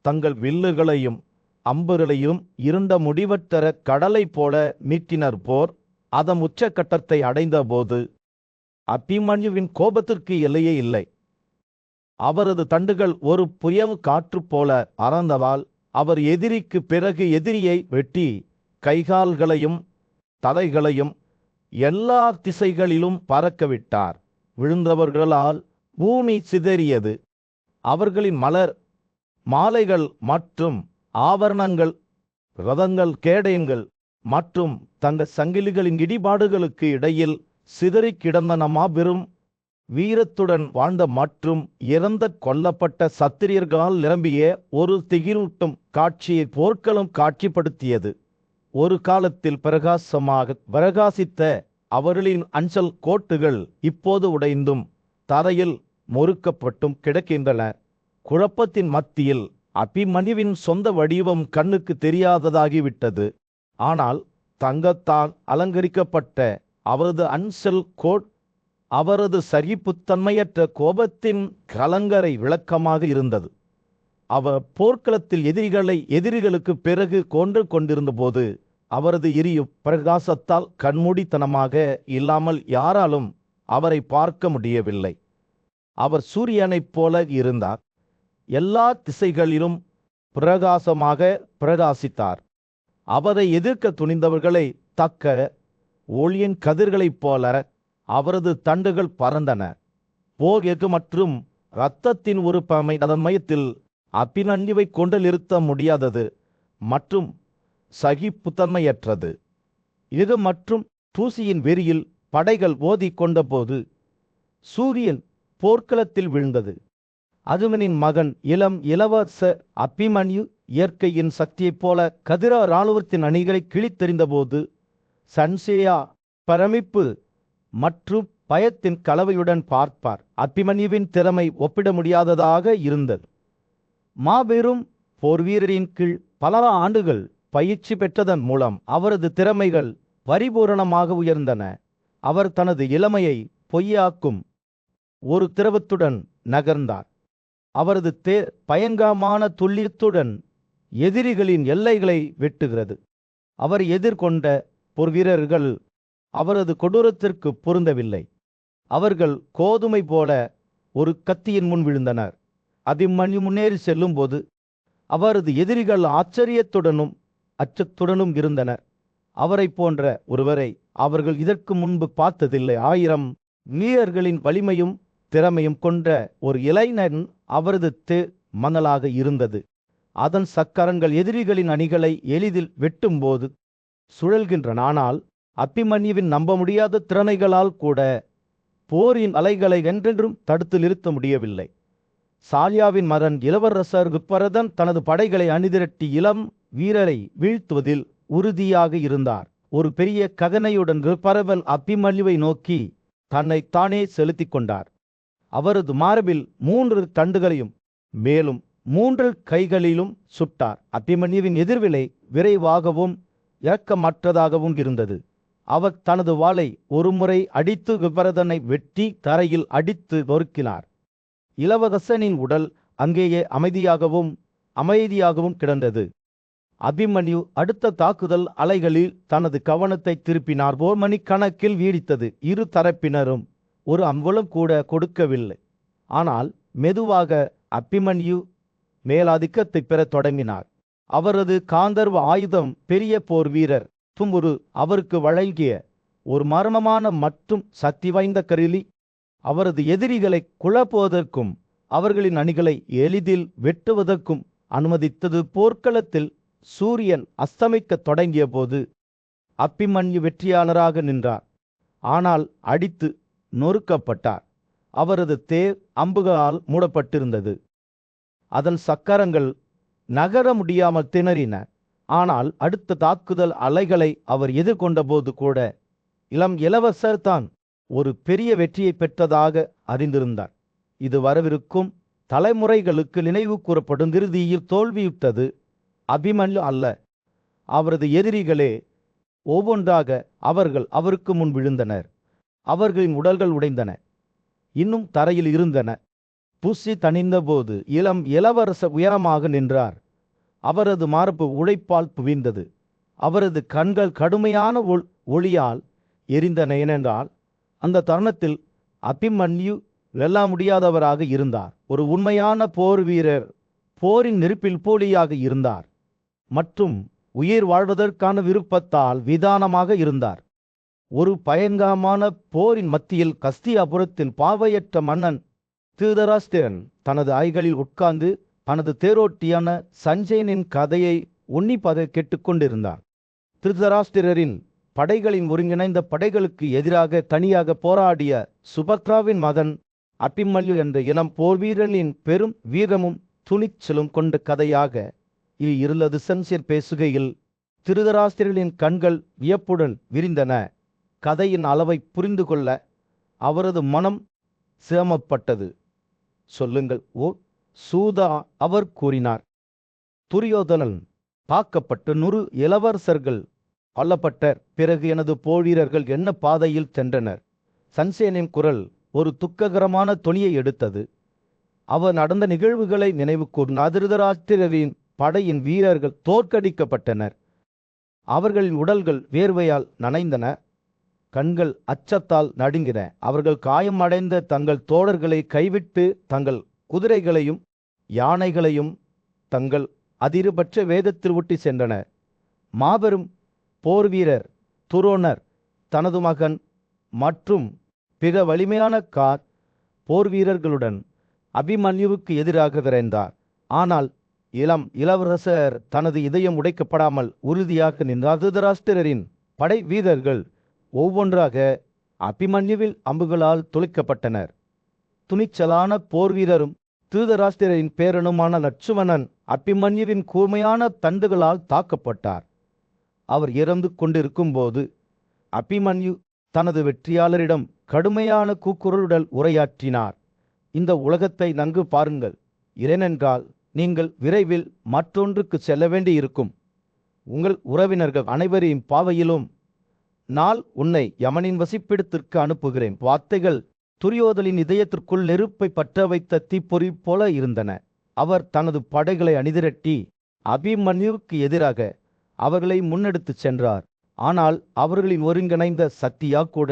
Speaker 2: தங்கள் வில்லுகளையும் அம்புகளையும் இருண்ட முடிவற்ற கடலை போல மீட்டினர். போர் அதன் உச்சக்கட்டத்தை அடைந்த போது அபிமன்யுவின் கோபத்திற்கு எல்லையே இல்லை. அவரது தண்டுகள் ஒரு புயல் காற்று போல அறந்ததால் அவர் எதிரிக்கு பிறகு எதிரியை வெட்டி கைகால்களையும் தலைகளையும் எல்லா திசைகளிலும் பறக்கவிட்டார். விழுந்தவர்களால் பூமி சிதறியது. அவர்களின் மலர் மாலைகள் மற்றும் ஆபரணங்கள், ரதங்கள், கேடயங்கள் மற்றும் தங்க சங்கிலிகளின் இடிபாடுகளுக்கு இடையில் சிதறி கிடந்த மாபெரும் வீரத்துடன் வாழ்ந்த மற்றும் இறந்த கொல்லப்பட்ட சத்திரியர்களால் நிரம்பிய ஒரு திகிலூட்டும் காட்சியை போர்க்களம் காட்சிப்படுத்தியது. ஒரு காலத்தில் பிரகாசித்த அவர்களின் அஞ்சல் கோட்டுகள் இப்போது உடைந்தும் தரையில் முறுக்கப்பட்டும் கிடக்கின்றன. குழப்பத்தின் மத்தியில் அபிமன்யுவின் சொந்த வடிவம் கண்ணுக்கு தெரியாததாகிவிட்டது. ஆனால் தங்கத்தால் அலங்கரிக்கப்பட்ட அவரது அஞ்சல் கோட் அவரது சகிப்புத்தன்மையற்ற கோபத்தின் கலங்கரை விளக்கமாக இருந்தது. அவர் போர்க்களத்தில் எதிரிகளுக்கு பிறகு கொன்று கொண்டிருந்த போது அவரது எரியும் பிரகாசத்தால் கண்மூடித்தனமாக இல்லாமல் யாராலும் அவரை பார்க்க முடியவில்லை. அவர் சூரியனைப் போல இருந்தார். எல்லா திசைகளிலும் பிரகாசமாக பிரகாசித்தார். அவரை எதிர்க்க துணிந்தவர்களை தக்க ஒளியின் கதிர்களைப் போல அவரது தண்டுகள் பறந்தன. போர் மற்றும் இரத்தத்தின் ஒரு அதன் மையத்தில் அபிமன்யுவை கொண்டு நிறுத்த முடியாதது மற்றும் சகிப்புத்தன்மையற்றது. இது மற்றும் தூசியின் வெறியில் படைகள் ஓதி கொண்டபோது சூரியன் போர்க்களத்தில் விழுந்தது. அதுமனின் மகன் இளவரசர் அபிமன்யு இயற்கையின் சக்தியைப் போல கதிர இராணுவத்தின் அணிகளை கிழித்தெறிந்தபோது சன்சேயா பிரமிப்பு மற்றும் பயத்தின் கலவையுடன் பார்ப்பார். அபிமன்யுவின் திறமை ஒப்பிட முடியாததாக இருந்தது. மாபெரும் போர்வீரரின் கீழ் பல ஆண்டுகள் பயிற்சி பெற்றதன் மூலம் அவரது திறமைகள் பரிபூரணமாக உயர்ந்தன. அவர் தனது இளமையை பொய்யாக்கும் ஒரு திரவத்துடன் நகர்ந்தார். அவரது பயங்கரமான துல்லியத்துடன் எதிரிகளின் எல்லைகளை வெட்டுகிறது. அவர் எதிர்கொண்ட போர்வீரர்கள் அவரது கொடூரத்திற்கு பொருந்தவில்லை. அவர்கள் கோதுமை போல ஒரு கத்தியின் முன் விழுந்தனர். அபிமன்யு முன்னேறி செல்லும் போது அவரது எதிரிகள் ஆச்சரியத்துடனும் அச்சத்துடனும் இருந்தனர். அவரை போன்ற ஒருவரை அவர்கள் இதற்கு முன்பு பார்த்ததில்லை. 1000 வீரர்களின் வலிமையும் திறமையும் கொண்ட ஒரு இளைஞன் அவரது மணலாக இருந்தது. அதன் சக்கரங்கள் எதிரிகளின் அணிகளை எளிதில் வெட்டும்போது சுழல்கின்றன. ஆனால் அபிமன்யுவின் நம்ப முடியாத திறமைகளால் கூட போரின் அலைகளை என்றென்றும் தடுத்து நிறுத்த முடியவில்லை. சால்யாவின் மகன் இளவரசர் குப்பரதன் தனது படைகளை அணிதிரட்டி இளம் வீரரை வீழ்த்துவதில் உறுதியாக இருந்தார். ஒரு பெரிய ககனையுடன் குப்பரதன் அபிமன்யுவை நோக்கி தன்னை தானே செலுத்திக் கொண்டார். அவரது மார்பில் 3 தண்டுகளையும் மேலும் 3 கைகளிலும் சுட்டார். அபிமன்யுவின் எதிர்விலை விரைவாகவும் இரக்கமற்றதாகவும் இருந்தது. அவர் தனது வாளை ஒருமுறை அடித்து குப்பரதனை வெட்டி தரையில் அடித்து நொறுக்கினார். இளவரசனின் உடல் அங்கேயே அமைதியாகவும் கிடந்தது. அபிமன்யு அடுத்த தாக்குதல் அலைகளில் தனது கவனத்தை திருப்பினார். 1 மணிக்கணக்கில் வீடித்தது. இரு தரப்பினரும் ஒரு அம்பலம் கூட கொடுக்கவில்லை. ஆனால் மெதுவாக அபிமன்யு மேலாதிக்கத்தை பெறத் தொடங்கினார். அவரது காந்தர்வ ஆயுதம் பெரிய போர் வீரர் தும்புரு அவருக்கு வழங்கிய ஒரு மர்மமான மற்றும் சக்தி வாய்ந்த கருவி அவரது எதிரிகளை குழப்புவதற்கும் அவர்களின் அணிகளை எளிதில் வெட்டுவதற்கும் அனுமதித்தது. போர்க்களத்தில் சூரியன் அஸ்தமிக்கத் தொடங்கிய போது அபிமன்யு வெற்றியாளராக நின்றார். ஆனால் அடித்து நொறுக்கப்பட்டார். அவரது தேர் அம்புகளால் மூடப்பட்டிருந்தது. அதன் சக்கரங்கள் நகர முடியாமல் திணறின. ஆனால் அடுத்த தாக்குதல் அலைகளை அவர் எதிர்கொண்ட போது கூட இளவரசர் தான் ஒரு பெரிய வெற்றியை பெற்றதாக அறிந்திருந்தார். இது வரவிருக்கும் தலைமுறைகளுக்கு நினைவு கூறப்படும். இறுதியில் தோல்வியுற்றது அபிமன்யு அல்ல, அவரது எதிரிகளே. ஒவ்வொன்றாக அவருக்கு முன் விழுந்தனர். அவர்களின் உடல்கள் உடைந்தன, இன்னும் தரையில் இருந்தன. புசி தணிந்தபோது இளவரசர் உயரமாக நின்றார். அவரது மார்பு உழைப்பால் புவிந்தது. அவரது கண்கள் கடுமையான ஒளியால் எரிந்தன. ஏனென்றால் அந்த தருணத்தில் அபிமன்யு வெல்ல முடியாதவராக இருந்தார். ஒரு உண்மையான போர் வீரர் போரின் நெருப்பில் போலியாக இருந்தார் மற்றும் உயிர் வாழ்வதற்கான விருப்பத்தால் விதானமாக இருந்தார். ஒரு பயங்கரமான போரின் மத்தியில் கஸ்தியாபுரத்தில் பார்வையற்ற மன்னன் திருதராஷ்டிரன் தனது ஐகளில் உட்கார்ந்து தனது தேரோட்டியான சஞ்சயனின் கதையை உன்னிப்பாக கேட்டுக்கொண்டிருந்தார். திருதராஷ்டிரரின் படைகளின் ஒருங்கிணைந்த படைகளுக்கு எதிராக தனியாக போராடிய சுபத்ராவின் மகன் அபிமன்யு என்ற இளம் போர் வீரனின் பெரும் வீரமும் துணிச்சலும் கொண்ட கதையாக இது இருந்தது. சஞ்சயன் பேசுகையில் திருதராஷ்டிரரின் கண்கள் வியப்புடன் விரிந்தன. கதையின் அளவை புரிந்து கொள்ள அவரது மனம் சிரமப்பட்டது. சொல்லுங்கள் ஓ சூதா, அவர் கூறினார். துரியோதனன் தாக்கப்பட்டு 100 இளவரசர்கள் கொல்லப்பட்டர். பிறகு எனது போர்வீரர்கள் என்ன பாதையில் சென்றனர்? சஞ்சயனின் குரல் ஒரு துக்ககரமான தொனியை எடுத்தது. அவர் நடந்த நிகழ்வுகளை நினைவு கூர்ந்தார். திருதராஷ்டிரரின் படையின் வீரர்கள் தோற்கடிக்கப்பட்டனர். அவர்களின் உடல்கள் வேர்வையால் நனைந்தன. கண்கள் அச்சத்தால் நடுங்கின. அவர்கள் காயமடைந்த தங்கள் தோழர்களை கைவிட்டு தங்கள் குதிரைகளையும் யானைகளையும் தங்கள் அதிகபட்ச வேகத்தில் ஒட்டி சென்றனர். மாபெரும் போர் வீரர் துரோணர் தனது மகன் மற்றும் பிற வலிமையான போர் வீரர்களுடன் அபிமன்யுவுக்கு எதிராக விரைந்தார். ஆனால் இளவரசர் தனது இதயம் உடைக்கப்படாமல் உறுதியாக நின்றார். திருதராஷ்டிரரின் படை வீரர்கள் ஒவ்வொன்றாக அபிமன்யுவில் அம்புகளால் துளைக்கப்பட்டனர். துணிச்சலான போர் வீரரும் திருதராஷ்டிரரின் பேரனுமான லட்சுமணன் அபிமன்யுவின் கூர்மையான தண்டுகளால் தாக்கப்பட்டார். அவர் இறந்து கொண்டிருக்கும் போது அபிமன்யு தனது வெற்றியாளரிடம் கடுமையான கூக்குரலுடன் உரையாற்றினார். இந்த உலகத்தை நன்கு பாருங்கள், ஏனென்றால் நீங்கள் விரைவில் மற்றொன்றுக்கு செல்ல வேண்டியிருக்கும். உங்கள் உறவினர்கள் அனைவரையும் பாவையிலும் நான் உன்னை யமனின் வசிப்பிடத்திற்கு அனுப்புகிறேன். வார்த்தைகள் துரியோதனின் இதயத்திற்குள் நெருப்பை பற்ற வைத்த தீப்பொறி போல இருந்தன. அவர் தனது படைகளை அணிதிரட்டி அபிமன்யுவுக்கு எதிராக அவர்களை முன்னெடுத்துச் சென்றார். ஆனால் அவர்களின் ஒருங்கிணைந்த சக்தியா கூட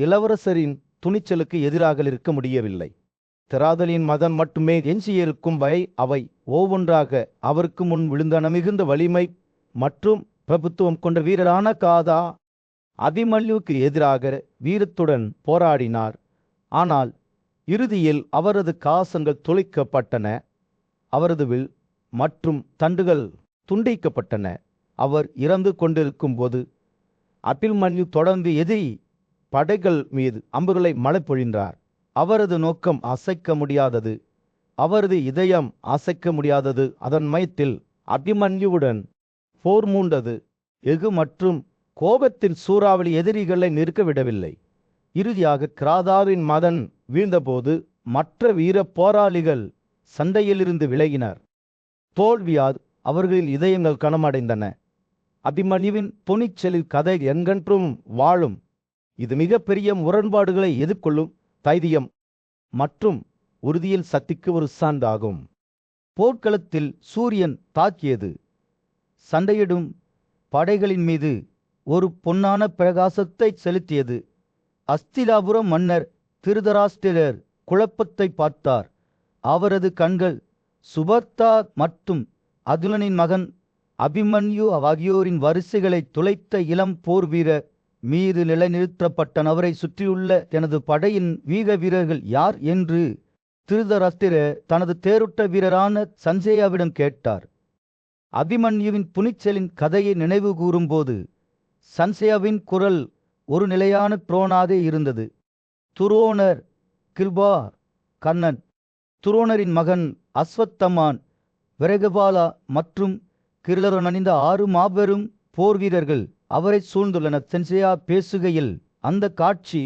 Speaker 2: இளவரசரின் துணிச்சலுக்கு எதிராக இருக்க முடியவில்லை. திராதலின் மதம் மட்டுமே எஞ்சியிருக்கும் வரை அவை ஒவ்வொன்றாக அவருக்கு முன் விழுந்தன. மிகுந்த வலிமை மற்றும் பிரபுத்துவம் கொண்ட வீரரான காதா அபிமன்யுவுக்கு எதிராக வீரத்துடன் போராடினார். ஆனால் இறுதியில் அவரது காசங்கள் துளைக்கப்பட்டன. அவரது வில் மற்றும் தண்டுகள் துண்டிக்கப்பட்டன. அவர் இறந்து கொண்டிருக்கும் போது அபிமன்யு தொடர்ந்து எதிரி படைகள் மீது அம்புகளை மழை பொழிந்தார். அவரது நோக்கம் அசைக்க முடியாதது. அவரது இதயம் அசைக்க முடியாதது. அதன் மையத்தில் அபிமன்யுவுடன் போர் மூண்டது. எஃகு மற்றும் கோபத்தின் சூறாவளி எதிரிகளை நிற்க விடவில்லை. இறுதியாக கிராதாவின் மதன் வீழ்ந்தபோது மற்ற வீர போராளிகள் சண்டையிலிருந்து விலகினர். தோல்வியால் அவர்களின் இதயங்கள் கனமடைந்தன. அபிமன்யுவின் துணிச்சலில் கதை எங்கென்றும் வாழும். இது மிகப்பெரிய முரண்பாடுகளை எதிர்கொள்ளும் தைரியம் மற்றும் உறுதியில் சக்திக்கு ஒரு சான்றாகும். போர்க்களத்தில் சூரியன் தாக்கியது. சண்டையிடும் படைகளின் மீது ஒரு பொன்னான பிரகாசத்தை செலுத்தியது. அஸ்தினாபுரம் மன்னர் திருதராஷ்டிரர் குழப்பத்தை பார்த்தார். அவரது கண்கள் சுபர்த்தா மற்றும் அதுலனின் மகன் அபிமன்யு ஆகியோரின் வரிசைகளை துளைத்த இளம் போர் வீரர் மீது நிலைநிறுத்தப்பட்ட நபரை சுற்றியுள்ள எனது படையின் வீரர்கள் யார் என்று திருதராஷ்டிரர் தனது தேரோட்ட வீரரான சஞ்சயாவிடம் கேட்டார். அபிமன்யுவின் துணிச்சலின் கதையை நினைவு கூறும்போது சஞ்சயாவின் குரல் ஒரு நிலையான ட்ரோனாக இருந்தது. துரோணர் கிருபா கண்ணன், துரோணரின் மகன் அஸ்வத்தமான், விரகபாலா மற்றும் கிருதரன் அணிந்த 6 மாபெரும் போர் வீரர்கள் அவரை சூழ்ந்துள்ளனர். சஞ்சயா பேசுகையில் அந்த காட்சி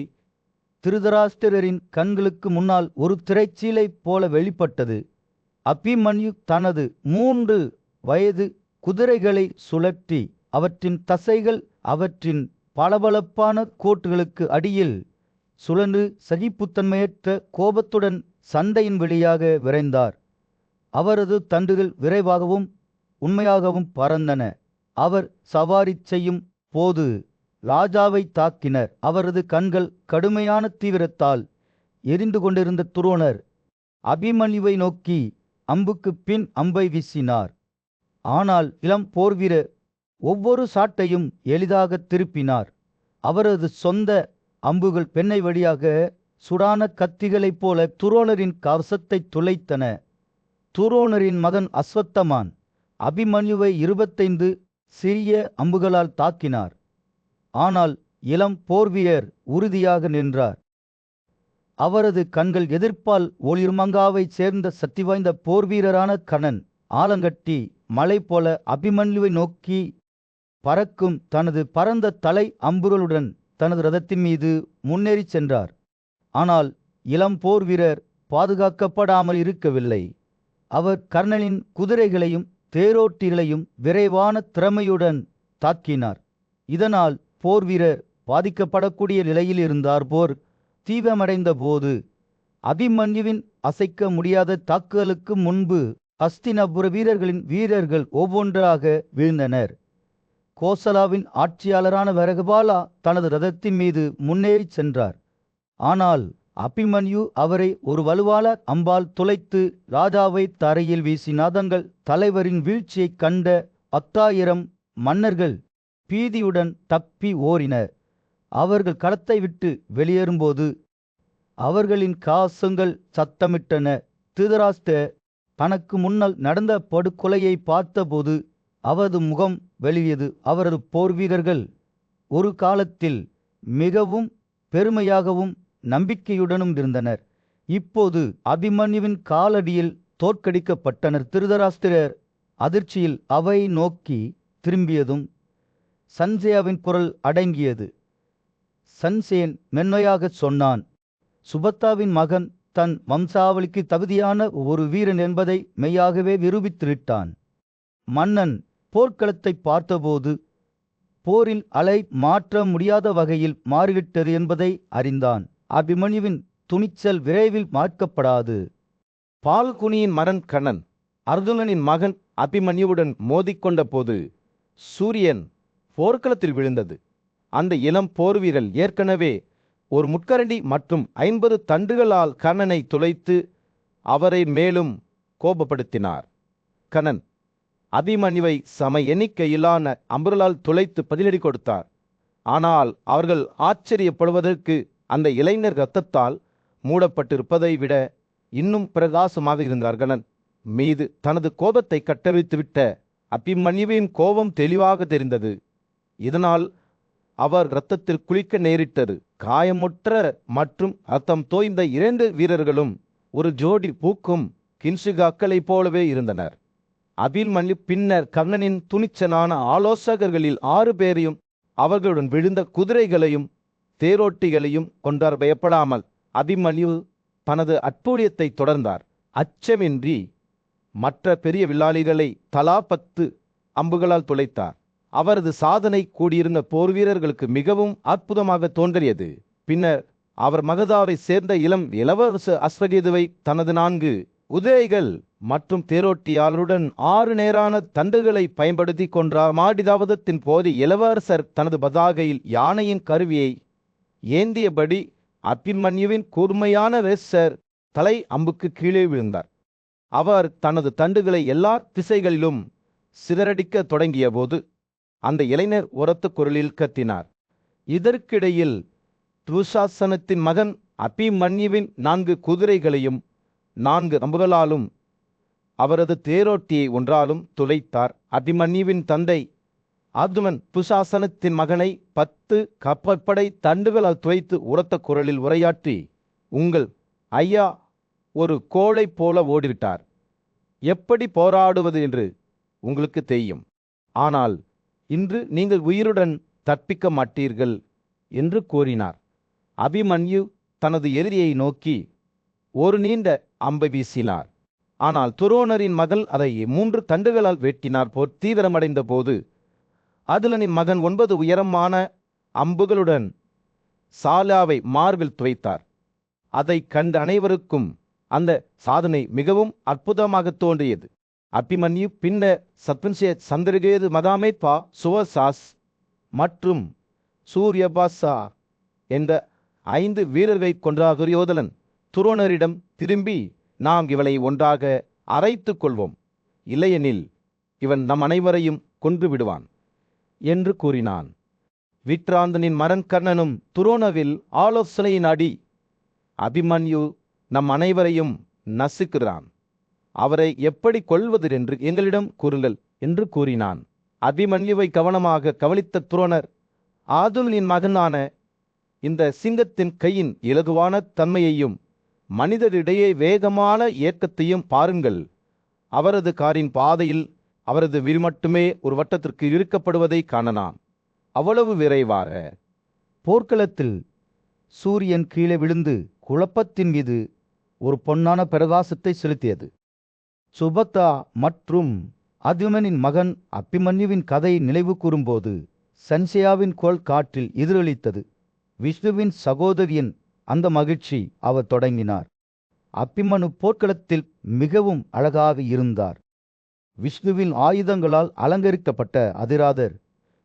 Speaker 2: திருதராஷ்டிரரின் கண்களுக்கு முன்னால் ஒரு திரைச்சீலை போல வெளிப்பட்டது. அபிமன்யு தனது 3 வயது குதிரைகளை சுழற்றி அவற்றின் தசைகள் அவற்றின் பளபளப்பான கோட்டுகளுக்கு அடியில் சுழன்று சகிப்புத்தன்மையற்ற கோபத்துடன் சண்டையின் வழியாக விரைந்தார். அவரது தண்டுகள் விரைவாகவும் உண்மையாகவும் பறந்தன. அவர் சவாரி செய்யும் போது
Speaker 1: ராஜாவை தாக்கினர். அவரது கண்கள் கடுமையான தீவிரத்தால் எரிந்து கொண்டிருந்த துரோணர் அபிமன்யுவை நோக்கி அம்புக்கு பின் அம்பை வீசினார். ஆனால் இளம் போர்வீரர் ஒவ்வொரு சாட்டையும் எளிதாக திருப்பினார். அவரது சொந்த அம்புகள் பெண்ணை வழியாக சுடான கத்திகளைப் போல துரோணரின் கவசத்தை துளைத்தன. துரோணரின் மகன் அஸ்வத்தமான் அபிமன்யுவை 25 சிறிய அம்புகளால் தாக்கினார். ஆனால் இளம் போர்வீரர் உறுதியாக நின்றார். அவரது கண்கள் எதிர்ப்பால் ஒளிர்மங்காவைச் சேர்ந்த சக்தி வாய்ந்த போர்வீரரான கணன் ஆலங்கட்டி மலை போல அபிமன்யுவை நோக்கி பறக்கும் தனது பரந்த தலை அம்புகளுடன் தனது ரதத்தின் மீது முன்னேறிச் சென்றார். ஆனால் இளம் போர் வீரர் பாதுகாக்கப்படாமல் இருக்கவில்லை. அவர் கர்ணனின் குதிரைகளையும் தேரோட்டிகளையும் விரைவான திறமையுடன் தாக்கினார். இதனால் போர் வீரர் பாதிக்கப்படக்கூடிய நிலையில் இருந்தார். போர் தீவிரமடைந்த போது அபிமன்யுவின் அசைக்க முடியாத தாக்குதலுக்கு முன்பு ஹஸ்தினபுர வீரர்கள் ஒவ்வொன்றாக வீழ்ந்தனர். கோசலாவின் ஆட்சியாளரான வரகபாலா தனது ரதத்தின் மீது முன்னேறிச் சென்றார். ஆனால் அபிமன்யு அவரை ஒரு வலுவான அம்பால் துளைத்து ராஜாவை தரையில் வீசினார். தங்கள் தலைவரின் வீழ்ச்சியைக் கண்ட 10,000 மன்னர்கள் பீதியுடன் தப்பி ஓடினர். அவர்கள் களத்தை விட்டு வெளியேறும்போது அவர்களின் காசுங்கள் சத்தமிட்டன. திருதராஷ்டிரர் தனக்கு முன்னால் நடந்த படுகொலையை பார்த்தபோது அவரது முகம் வெளியது. அவரது போர் வீரர்கள் ஒரு காலத்தில் மிகவும் பெருமையாகவும் நம்பிக்கையுடனும் இருந்தனர். இப்போது அபிமன்யுவின் காலடியில் தோற்கடிக்கப்பட்டனர். திருதராஷ்டிரர் அதிர்ச்சியில் அவை நோக்கி திரும்பியதும் சஞ்சயாவின் குரல் அடங்கியது. சஞ்சயன் மென்மையாகச் சொன்னான், சுபத்தாவின் மகன் தன் வம்சாவளிக்கு தகுதியான ஒரு வீரன் என்பதை மெய்யாகவே நிரூபித்துவிட்டான். மன்னன் போர்க்களத்தை பார்த்தபோது போரின் அலை மாற்ற முடியாத வகையில் மாறிவிட்டது என்பதை அறிந்தான். அபிமன்யுவின் துணிச்சல் விரைவில் மாற்றப்படாது.
Speaker 2: பால்குனியின் மகன் கணன் அர்ஜுனனின் மகன் அபிமன்யுவுடன் மோதிக்கொண்ட போது சூரியன் போர்க்களத்தில் விழுந்தது. அந்த இளம் போர் வீரர் ஏற்கனவே ஒரு முட்கரண்டி மற்றும் 50 தண்டுகளால் கணனை துளைத்து அவரை மேலும் கோபப்படுத்தினார். கணன் அபிமன்யுவை சம எண்ணிக்கையிலான அம்புகளால் துளைத்து பதிலடி கொடுத்தார். ஆனால் அவர்கள் ஆச்சரியப்படுவதற்கு அந்த இளைஞர் இரத்தத்தால் மூடப்பட்டிருப்பதை விட இன்னும் பிரகாசமாக இருந்தார். கணன் மீது தனது கோபத்தை கட்டவிழ்த்துவிட்ட அபிமன்யுவின் கோபம் தெளிவாக தெரிந்தது. இதனால் அவர் இரத்தத்தில் குளிக்க நேரிட்டது. காயமுற்ற மற்றும் ரத்தம் தோய்ந்த 2 வீரர்களும் ஒரு ஜோடி பூக்கும் கின்சுகாக்களைப் போலவே இருந்தனர். அபிமன்யு பின்னர் கர்ணனின் துணிச்சலான ஆலோசகர்களில் 6 பேரையும் அவர்களுடன் விழுந்த குதிரைகளையும் தேரோட்டிகளையும் கொண்டார். பயப்படாமல் அபிமன்யு தனது அற்புதத்தை தொடர்ந்தார். அச்சமின்றி மற்ற பெரிய வில்லாளிகளை தலா 10 அம்புகளால் துளைத்தார். அவரது சாதனை கூடியிருந்த போர் வீரர்களுக்கு மிகவும் அற்புதமாக தோன்றியது. பின்னர் அவர் மகதாவை சேர்ந்த இளவரச அஸ்வகேதுவை தனது 4 குதிரைகள் மற்றும் தேரோட்டியாளருடன் 6 நேரான தண்டுகளை பயன்படுத்தி கொன்றார். மாடிதாவதத்தின் போது இளவரசர் தனது பதாகையில் யானையின் கருவியை ஏந்தியபடி அபிமன்யுவின் கூர்மையான வேசர் தலை அம்புக்கு கீழே விழுந்தார். அவர் தனது தண்டுகளை எல்லா திசைகளிலும் சிதறடிக்க தொடங்கிய போது அந்த இளைஞர் உரத்த குரலில் கத்தினார். இதற்கிடையில் துஷாசனத்தின் மகன் அபிமன்யுவின் 4 குதிரைகளையும் 4 அம்புகளாலும் அவரது தேரோட்டியை ஒன்றாலும் துளைத்தார். அபிமன்யுவின் தந்தை அர்ஜுனன் துஷாசனத்தின் மகனை 10 கப்பற்படை தண்டுகளால் துளைத்து உரத்த குரலில் உரையாற்றி, உங்கள் ஐயா ஒரு கோழை போல ஓடிவிட்டார். எப்படி போராடுவது என்று உங்களுக்கு தெரியும். ஆனால் இன்று நீங்கள் உயிருடன் தப்பிக்க மாட்டீர்கள் என்று கூறினார். அபிமன்யு தனது எதிரியை நோக்கி ஒரு நீண்ட அம்பை வீசினார். ஆனால் துரோணரின் மகள் அதை 3 தண்டுகளால் வெட்டினார். போர் தீவிரமடைந்த போது அதுலனின் மகன் 9 உயரமான அம்புகளுடன் சாலாவை மார்பில் துவைத்தார். அதை கண்ட அனைவருக்கும் அந்த சாதனை மிகவும் அற்புதமாக தோன்றியது. அபிமன்யு பின்னர் சத்வன்சிய சந்திரகேது மதாமேத்பா சுவசாஸ் மற்றும் சூரியபாசா என்ற 5 வீரர்களை கொன்ற துரியோதனன் துரோணரிடம் திரும்பி, நாம் இவளை ஒன்றாக அரைத்துக் கொள்வோம், இல்லையெனில் இவன் நம் அனைவரையும் கொன்று விடுவான் என்று கூறினான். விற்றாந்தனின் மகன் கர்ணனும் துரோணவில் ஆலோசனையினாடி, அபிமன்யு நம் அனைவரையும் நசுக்கிறான், அவரை எப்படி கொல்வது என்று எங்களிடம் கூறுங்கள் என்று கூறினான். அபிமன்யுவை கவனமாக கவனித்த துரோணர், ஆதுலனின் மகனான இந்த சிங்கத்தின் கையின் இலகுவான தன்மையையும் மனிதரிடையே வேகமான ஏக்கத்தையும் பாருங்கள். அவரது காரின் பாதையில் அவரது வில் மட்டுமே ஒரு வட்டத்திற்கு இழுக்கப்படுவதை காணலாம். அவ்வளவு விரைவாக.
Speaker 1: போர்க்களத்தில் சூரியன் கீழே விழுந்து குழப்பத்தின் மீது ஒரு பொன்னான பிரகாசத்தை செலுத்தியது. சுபக்தா மற்றும் அதுமனின் மகன் அபிமன்யுவின் கதையை நினைவு கூறும்போது சன்சேயாவின் கோல் காற்றில் எதிரொலித்தது. விஷ்ணுவின் சகோதரியின் அந்த மகிழ்ச்சி அவர் தொடங்கினார். அபிமனு போர்க்களத்தில் மிகவும் அழகாக இருந்தார். விஷ்ணுவின் ஆயுதங்களால் அலங்கரிக்கப்பட்ட அதிராதர்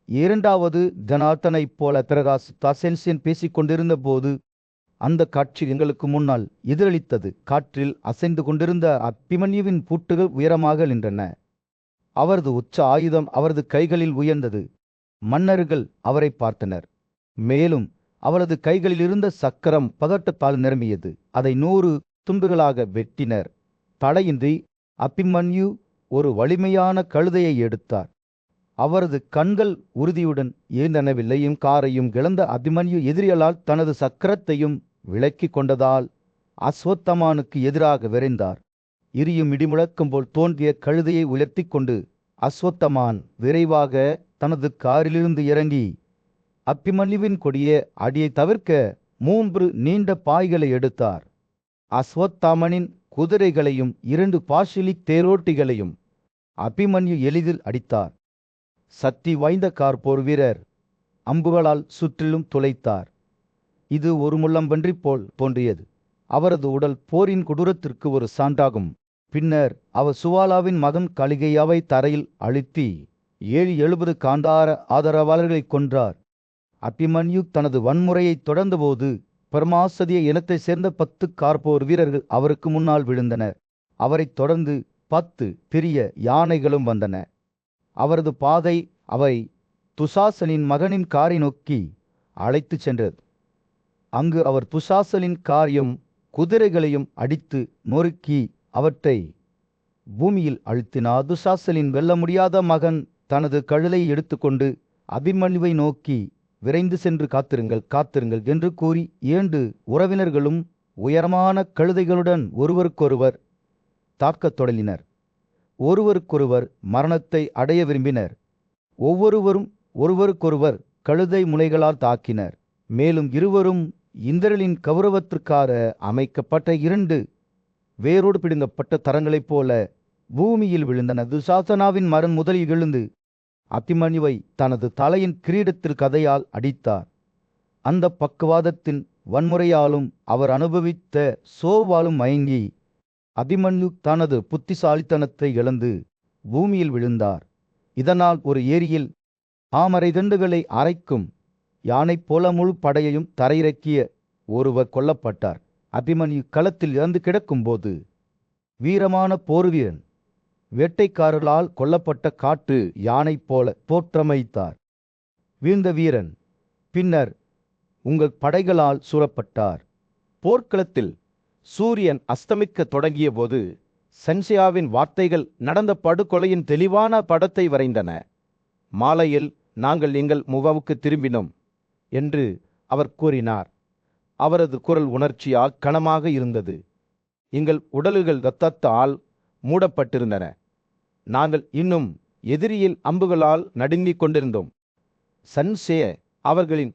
Speaker 1: இரண்டாவது ஜனார்த்தனைப் போல பிரகாசித்தார். சென்சேன் பேசிக் கொண்டிருந்த போது அந்த காட்சி எங்களுக்கு முன்னால் எதிரொலித்தது. காற்றில் அசைந்து கொண்டிருந்த அபிமன்யுவின் பூட்டுகள் உயரமாக நின்றன. அவரது உச்ச ஆயுதம் அவரது கைகளில் உயர்ந்தது. மன்னர்கள் அவரை பார்த்தனர். மேலும் அவரது கைகளில் இருந்த சக்கரம் பதட்டத்தால் நிரம்பியது. அதை 100 துண்டுகளாக வெட்டினர். தடையின்றி அபிமன்யு ஒரு வலிமையான கழுதையை எடுத்தார். அவரது கண்கள் உறுதியுடன் ஏந்தனவில்லையும் காரையும் இழந்த அபிமன்யு எதிரிகளால் தனது சக்கரத்தையும் விலக்கி கொண்டதால் அஸ்வத்தமானுக்கு எதிராக விரைந்தார். இரியும் இடிமுழக்கம் போல் தோன்றிய கழுதையை உயர்த்தி கொண்டு அஸ்வத்தமான் விரைவாக தனது காரிலிருந்து இறங்கி அபிமன்யுவின் கொடிய அடியை தவிர்க்க 3 நீண்ட பாய்களை எடுத்தார். அஸ்வத்தாமனின் குதிரைகளையும் 2 பாஷிலிக் தேரோட்டிகளையும் அபிமன்யு எளிதில் அடித்தார். சக்தி வாய்ந்த போர் வீரர் அம்புகளால் சுற்றிலும் துளைத்தார். இது ஒரு முள்ளம்பன்றி போல் தோன்றியது. அவரது உடல் போரின் கொடூரத்திற்கு ஒரு சான்றாகும். பின்னர் அவர் சுவாலாவின் மகன் கலிகையாவை தரையில் அழுத்தி 70 காந்தார ஆதரவாளர்களை கொன்றார். அபிமன்யு தனது வன்முறையை தொடர்ந்தபோது பரமாசதிய இனத்தைச் சேர்ந்த 10 கார்போர் வீரர்கள் அவருக்கு முன்னால் விழுந்தனர். அவரைத் தொடர்ந்து 10 பெரிய யானைகளும் வந்தன. அவரது பாதை அவை துசாசனின் மகனின் காரை நோக்கி அழைத்துச் சென்றது. அங்கு அவர் துசாசனின் காரையும் குதிரைகளையும் அடித்து நொறுக்கி அவற்றை பூமியில் அழுத்தினார். துசாசனின் வெல்ல முடியாத மகன் தனது கழுலை எடுத்துக்கொண்டு அபிமன்யுவை நோக்கி விரைந்து சென்று காத்திருங்கள் காத்திருங்கள் என்று கூறி 2 உறவினர்களும் உயரமான கழுதைகளுடன் ஒருவருக்கொருவர் தாக்கத் தொடங்கினர். ஒருவருக்கொருவர் மரணத்தை அடைய விரும்பினர். ஒவ்வொருவரும் ஒருவருக்கொருவர் கழுதை முனைகளால் தாக்கினர். மேலும் இருவரும் இந்திரனின் கௌரவத்திற்காக அமைக்கப்பட்ட 2 வேரோடு பிடுங்கப்பட்ட தரங்களைப் போல பூமியில் விழுந்தன. துசாசனாவின் மகன் முதலில் எழுந்து அபிமன்யுவை தனது தலையின் கிரீடத்தில் கதையால் அடித்தார். அந்த பக்கவாதத்தின் வன்முறையாலும் அவர் அனுபவித்த சோர்வாலும் மயங்கி அபிமன்யு தனது புத்திசாலித்தனத்தை இழந்து பூமியில் விழுந்தார். இதனால் ஒரு ஏரியில் ஆமரை தண்டுகளை அரைக்கும் யானை போல முழு படையையும் தரையிறக்கிய ஒருவர் கொல்லப்பட்டார். அபிமன்யு களத்தில் இறந்து கிடக்கும்போது வீரமான போர்வீரன் வேட்டைக்காரர்களால் கொல்லப்பட்ட காட்டு யானை போல தோற்றமைத்தார். வீழ்ந்த வீரன் பின்னர் உங்கள் படைகளால் சூழப்பட்டார். போர்க்களத்தில் சூரியன் அஸ்தமிக்க தொடங்கிய போது சன்சேயாவின் வார்த்தைகள் நடந்த படுகொலையின் தெளிவான படத்தை வரைந்தன. மாலையில் நாங்கள் எங்கள் முகாமுக்கு திரும்பினோம் என்று அவர் கூறினார். அவரது குரல் உணர்ச்சியால் கனமாக இருந்தது. எங்கள் உடல்கள் இரத்தத்தால் மூடப்பட்டிருந்தன. நாங்கள் இன்னும் எதிரியில் அம்புகளால் நடுங்கிக் கொண்டிருந்தோம். சன்சே அவர்களின்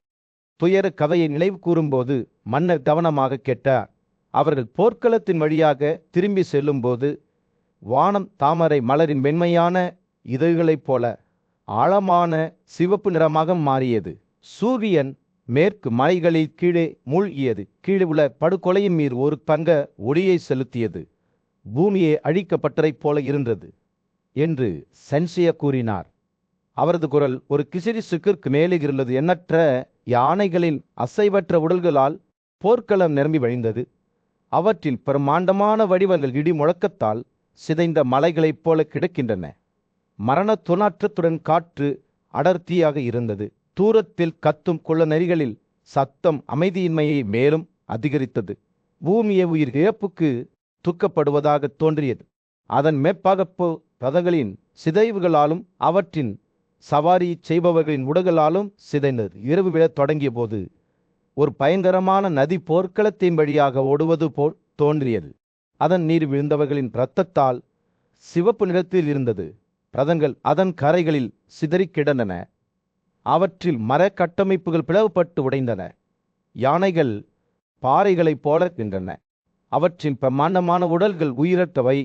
Speaker 1: துயர கதையை நினைவு கூறும்போது மன்னர் கவனமாக கேட்டார். அவர்கள் போர்க்களத்தின் வழியாக திரும்பி செல்லும்போது வானம் தாமரை மலரின் மென்மையான இதழ்களைப் போல ஆழமான சிவப்பு நிறமாக மாறியது. சூரியன் மேற்கு மலைகளில் கீழே மூழ்கியது. கீழே உள்ள படுகொலையின் மீது ஒரு பங்க ஒளியை செலுத்தியது. பூமியை அழிக்கப்பட்டதைப் போல இருந்தது என்று சன்சே கூறினார். அவரது குரல் ஒரு கிசிறிசுக்கிற்கு மேலே இருந்தது. எண்ணற்ற
Speaker 2: யானைகளின் அசைவற்ற உடல்களால் போர்க்களம் நிரம்பி வழிந்தது. அவற்றில் பிரம்மாண்டமான வடிவங்கள் இடி முழக்கத்தால் சிதைந்த மலைகளைப் போல கிடக்கின்றன. மரண துணாற்றத்துடன் காற்று அடர்த்தியாக இருந்தது. தூரத்தில் கத்தும் குள்ள நெறிகளில் சத்தம் அமைதியின்மையை மேலும் அதிகரித்தது. பூமியை உயிர் இழப்புக்கு தூக்கப்படுவதாக தோன்றியது. அதன் மேற்பாகப்போ ரதங்களின் சிதைவுகளாலும் அவற்றின் சவாரி செய்பவர்களின் உடல்களாலும் சிதைந்தது. இரவு விழத் தொடங்கிய போது ஒரு பயங்கரமான நதி போர்க்களத்தின் வழியாக ஓடுவது போல் தோன்றியது. அதன் நீர் விழுந்தவர்களின் இரத்தத்தால் சிவப்பு நிறத்தில் இருந்தது. ரதங்கள் அதன் கரைகளில் சிதறி கிடந்தன. அவற்றில் மர கட்டமைப்புகள் பிளவுபட்டு உடைந்தன. யானைகள் பாறைகளைப் போல நின்றன. அவற்றின் பிரமாண்டமான உடல்கள் உயிரற்றவை.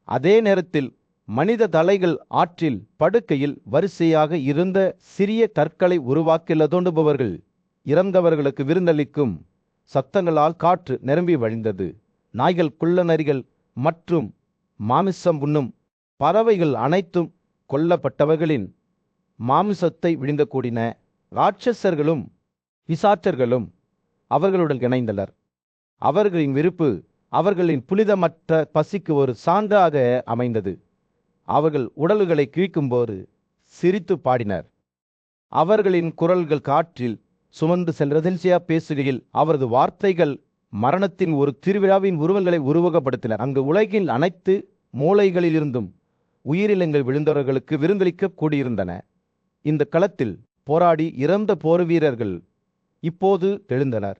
Speaker 2: அதே நேரத்தில் மனித தலைகள் ஆற்றில் படுக்கையில் வரிசையாக இருந்த சிறிய கற்களை உருவாக்கி தோண்டுபவர்கள். இறந்தவர்களுக்கு விருந்தளிக்கும் சத்தங்களால் காற்று நிரம்பி வழிந்தது. நாய்கள், குள்ள நரிகள் மற்றும் மாமிசம் உண்ணும் பறவைகள் அனைத்தும் கொல்லப்பட்டவர்களின் மாமிசத்தை விழுங்க கூடின. ராட்சசர்களும் பிசாச்சர்களும் அவர்களுடன் இணைந்தனர். அவர்களின் விருப்பு அவர்களின் புனிதமற்ற பசிக்கு ஒரு சான்றாக அமைந்தது. அவர்கள் உடல்களை கிழிக்கும்போது சிரித்து பாடினர். அவர்களின் குரல்கள் காற்றில் சுமந்து சென்றதென்சியா பேசுகையில் அவரது வார்த்தைகள் மரணத்தின் ஒரு திருவிழாவின் உருவங்களை உருவகப்படுத்தினர். அங்கு உலகின் அனைத்து மூலைகளிலிருந்தும் உயிரினங்கள் விழுந்தவர்களுக்கு விருந்தளிக்க கூடியிருந்தன. இந்த களத்தில் போராடி இறந்த போர் வீரர்கள் இப்போது எழுந்தனர்.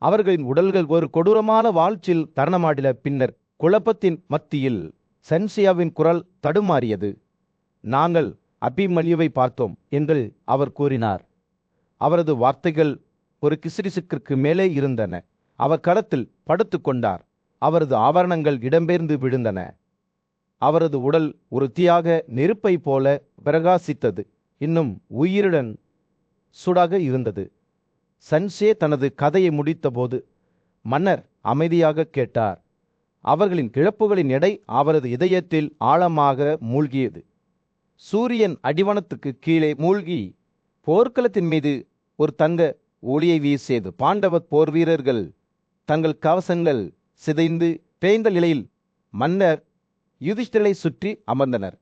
Speaker 2: அவர்களின் உடல்கள் ஒரு கொடூரமான வாழ்ச்சியில் தருணமாடின. பின்னர் குழப்பத்தின் மத்தியில் சென்சியாவின் குரல் தடுமாறியது. நாங்கள் அபிமன்யுவை பார்த்தோம் என்று அவர் கூறினார். அவரது வார்த்தைகள் ஒரு கிசுகிசுக்கிற்கு மேலே இருந்தன. அவர் களத்தில் படுத்து கொண்டார். அவரது ஆபரணங்கள் இடம்பெயர்ந்து விழுந்தன. அவரது உடல் ஒரு தீயாக நெருப்பை போல பிரகாசித்தது. இன்னும் உயிருடன் சூடாக இருந்தது. சன்சே தனது கதையை முடித்தபோது மன்னர் அமைதியாக கேட்டார். அவர்களின் கிழப்புகளின் எடை அவரது இதயத்தில் ஆழமாக மூழ்கியது. சூரியன் அடிவானத்துக்கு கீழே மூழ்கி போர்க்களத்தின் மீது ஒரு தங்க ஒளியை வீசியது. பாண்டவ போர் வீரர்கள் தங்கள் கவசங்கள் சிதைந்து பேய்ந்த நிலையில் மன்னர் யுதிஷ்டிரரை சுற்றி அமர்ந்தனர்.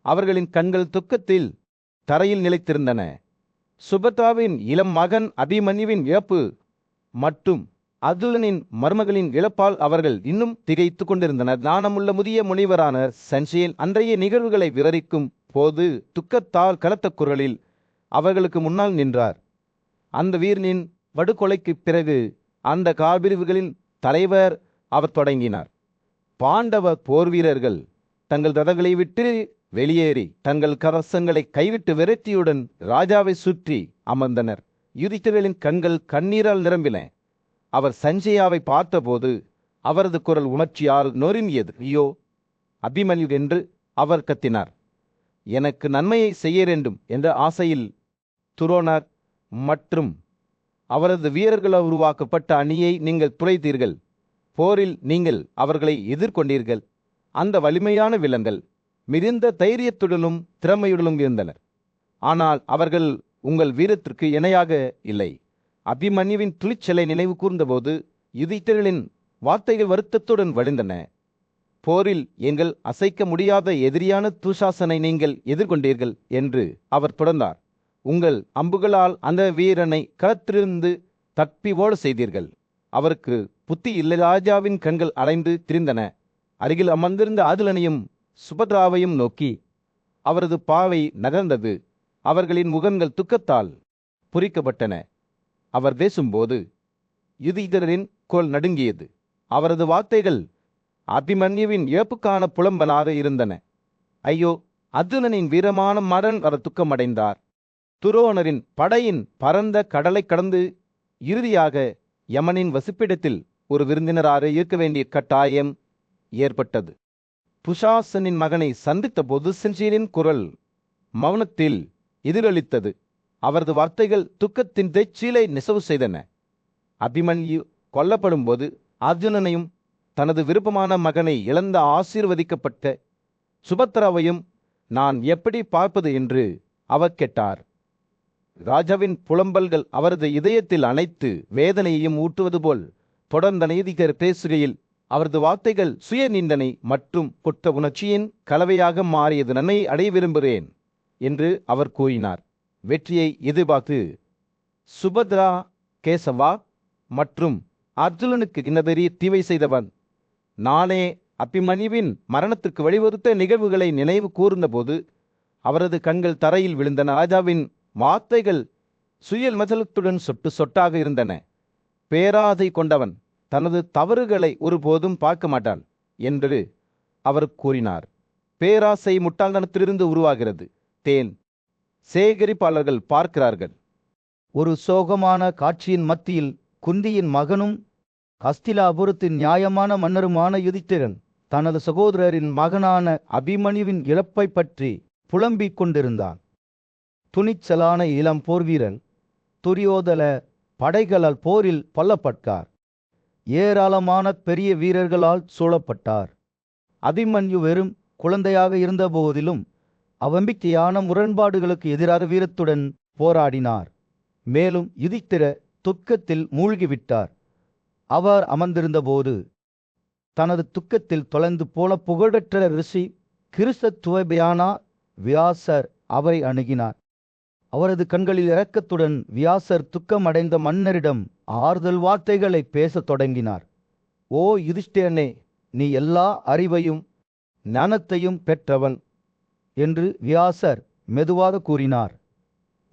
Speaker 2: அவர்களின் கண்கள் துக்கத்தில் தரையில் நிலைத்திருந்தன. சுபத்ராவின் இளம் மகன் அபிமன்யுவின் இழப்பு மற்றும் அதுலனின் மருமகளின் இழப்பால் அவர்கள் இன்னும் திகைத்து கொண்டிருந்தனர். ஞானமுள்ள முதிய முனிவரான சன்சேன் அன்றைய நிகழ்வுகளை விவரிக்கும் போது துக்கத்தால் கலத்த குரலில் அவர்களுக்கு முன்னால் நின்றார். அந்த வீரனின் படுகொலைக்கு பிறகு அந்த கால்பிரிவுகளின் தலைவர் அவர் தொடங்கினார். பாண்டவ போர் வீரர்கள் தங்கள் ரதங்களை விட்டு வெளியேறி தங்கள் கவசங்களை கைவிட்டு விரட்டியுடன் ராஜாவை சுற்றி அமர்ந்தனர். யுதிஷ்டிரரின் கண்கள் கண்ணீரால் நிரம்பின. அவர் சஞ்சயாவை பார்த்தபோது அவரது குரல் உணர்ச்சியால் நொறுங்கியது. ஐயோ அபிமன்யு என்று அவர் கத்தினார். எனக்கு நன்மையை செய்ய வேண்டும் என்ற ஆசையில் துரோணர் மற்றும் அவரது வீரர்களால் உருவாக்கப்பட்ட அணியை நீங்கள் துளைத்தீர்கள். போரில் நீங்கள் அவர்களை எதிர்கொண்டீர்கள். அந்த வலிமையான விலங்கள் மிகுந்த தைரியத்துடனும் திறமையுடனும் இருந்தனர். ஆனால் அவர்கள் உங்கள் வீரத்திற்கு இணையாக இல்லை. அபிமன்யுவின் துணிச்சலை நினைவு கூர்ந்தபோது யுதிஷ்டிரரின் வார்த்தைகள் வருத்தத்துடன் வழிந்தன. போரில் எங்கள் அசைக்க முடியாத எதிரியான துஷாசனை நீங்கள் எதிர்கொண்டீர்கள் என்று அவர் தொடர்ந்தார். உங்கள் அம்புகளால் அந்த வீரனை களத்திலிருந்து தப்பி ஓட செய்தீர்கள். அவருக்கு புத்தி இல்லை. ராஜாவின் கண்கள் அலைந்து திரிந்தன. அருகில் அமர்ந்திருந்த அதுலனையும் சுபத்ராவையும் நோக்கி அவரது பாவை நகர்ந்தது. அவர்களின் முகங்கள் துக்கத்தால் பொறிக்கப்பட்டன. அவர் பேசும்போது யுதிஷ்டிரரின் கோல் நடுங்கியது. அவரது வார்த்தைகள் அபிமன்யுவின் இழப்புக்கான புலம்பலாக இருந்தன. ஐயோ, அர்ஜுனனின் வீரமான மகன் அவர் துக்கமடைந்தார். துரோணரின் படையின் பரந்த கடலை கடந்து இறுதியாக யமனின் வசிப்பிடத்தில் ஒரு விருந்தினராக இருக்க வேண்டிய கட்டாயம் ஏற்பட்டது. துஷாசனின் மகனை சந்தித்த போது சென்சியனின் குரல் மௌனத்தில் எதிரொலித்தது. அவரது வார்த்தைகள் துக்கத்தின் தேச்சீலை நெசவு செய்தன. அபிமன்யு கொல்லப்படும் போது அர்ஜுனனையும் தனது விருப்பமான மகனை இழந்த ஆசீர்வதிக்கப்பட்ட சுபத்ராவையும் நான் எப்படி பார்ப்பது என்று அவர் கேட்டார். ராஜாவின் புலம்பல்கள் அவரது இதயத்தில் அனைத்து வேதனையையும் ஊட்டுவது போல் தொடர்ந்த நீதிகர் பேசுகையில் அவரது வார்த்தைகள் சுய நிந்தனை மற்றும் குற்ற உணர்ச்சியின் கலவையாக மாறியது. நன்மை அடைய விரும்புகிறேன் என்று அவர் கூறினார். வெற்றியை எதிர்பார்த்து சுபத்ரா, கேசவா மற்றும் அர்ஜுனனுக்கு இன்னதெரிய தீவை செய்தவன் நானே அபிமன்யுவின் மரணத்திற்கு வழிவகுத்த நிகழ்வுகளை நினைவு கூர்ந்தபோது அவரது கண்கள் தரையில் விழுந்தன. ராஜாவின் வார்த்தைகள் சுயல் மசலத்துடன் சொட்டு சொட்டாக இருந்தன. பேராதை கொண்டவன் தனது தவறுகளை ஒருபோதும் பார்க்க மாட்டான் என்று அவர் கூறினார். பேராசை முட்டாள்தனத்திலிருந்து உருவாகிறது. தேன் சேகரிப்பாளர்கள் பார்க்கிறார்கள்.
Speaker 1: ஒரு சோகமான காட்சியின் மத்தியில் குந்தியின் மகனும் ஹஸ்திலாபுரத்தின் நியாயமான மன்னருமான யுதிஷ்டிரன் தனது சகோதரரின் மகனான அபிமன்யுவின் இழப்பை பற்றி புலம்பிக் கொண்டிருந்தான். துணிச்சலான இளம் போர்வீரன் துரியோதன படைகளால் போரில் கொல்லப்பட்டார். ஏராளமான பெரிய வீரர்களால் சூழப்பட்டார். அபிமன்யு வெறும் குழந்தையாக இருந்த போதிலும் அவம்பிக்கையான முரண்பாடுகளுக்கு எதிராக வீரத்துடன் போராடினார். மேலும் யுதிஷ்டிர துக்கத்தில் மூழ்கிவிட்டார். அவர் அமர்ந்திருந்தபோது தனது துக்கத்தில் தொலைந்து போன புகழ்பெற்ற ரிஷி கிருஷ்ணத்துவபியானா வியாசர் அவரை அணுகினார். அவரது கண்களில் இரக்கத்துடன் வியாசர் துக்கமடைந்த மன்னரிடம் ஆறுதல் வார்த்தைகளை பேசத் தொடங்கினார். ஓ யுதிஷ்டிரனே, நீ எல்லா அறிவையும் ஞானத்தையும் பெற்றவன் என்று வியாசர் மெதுவாக கூறினார்.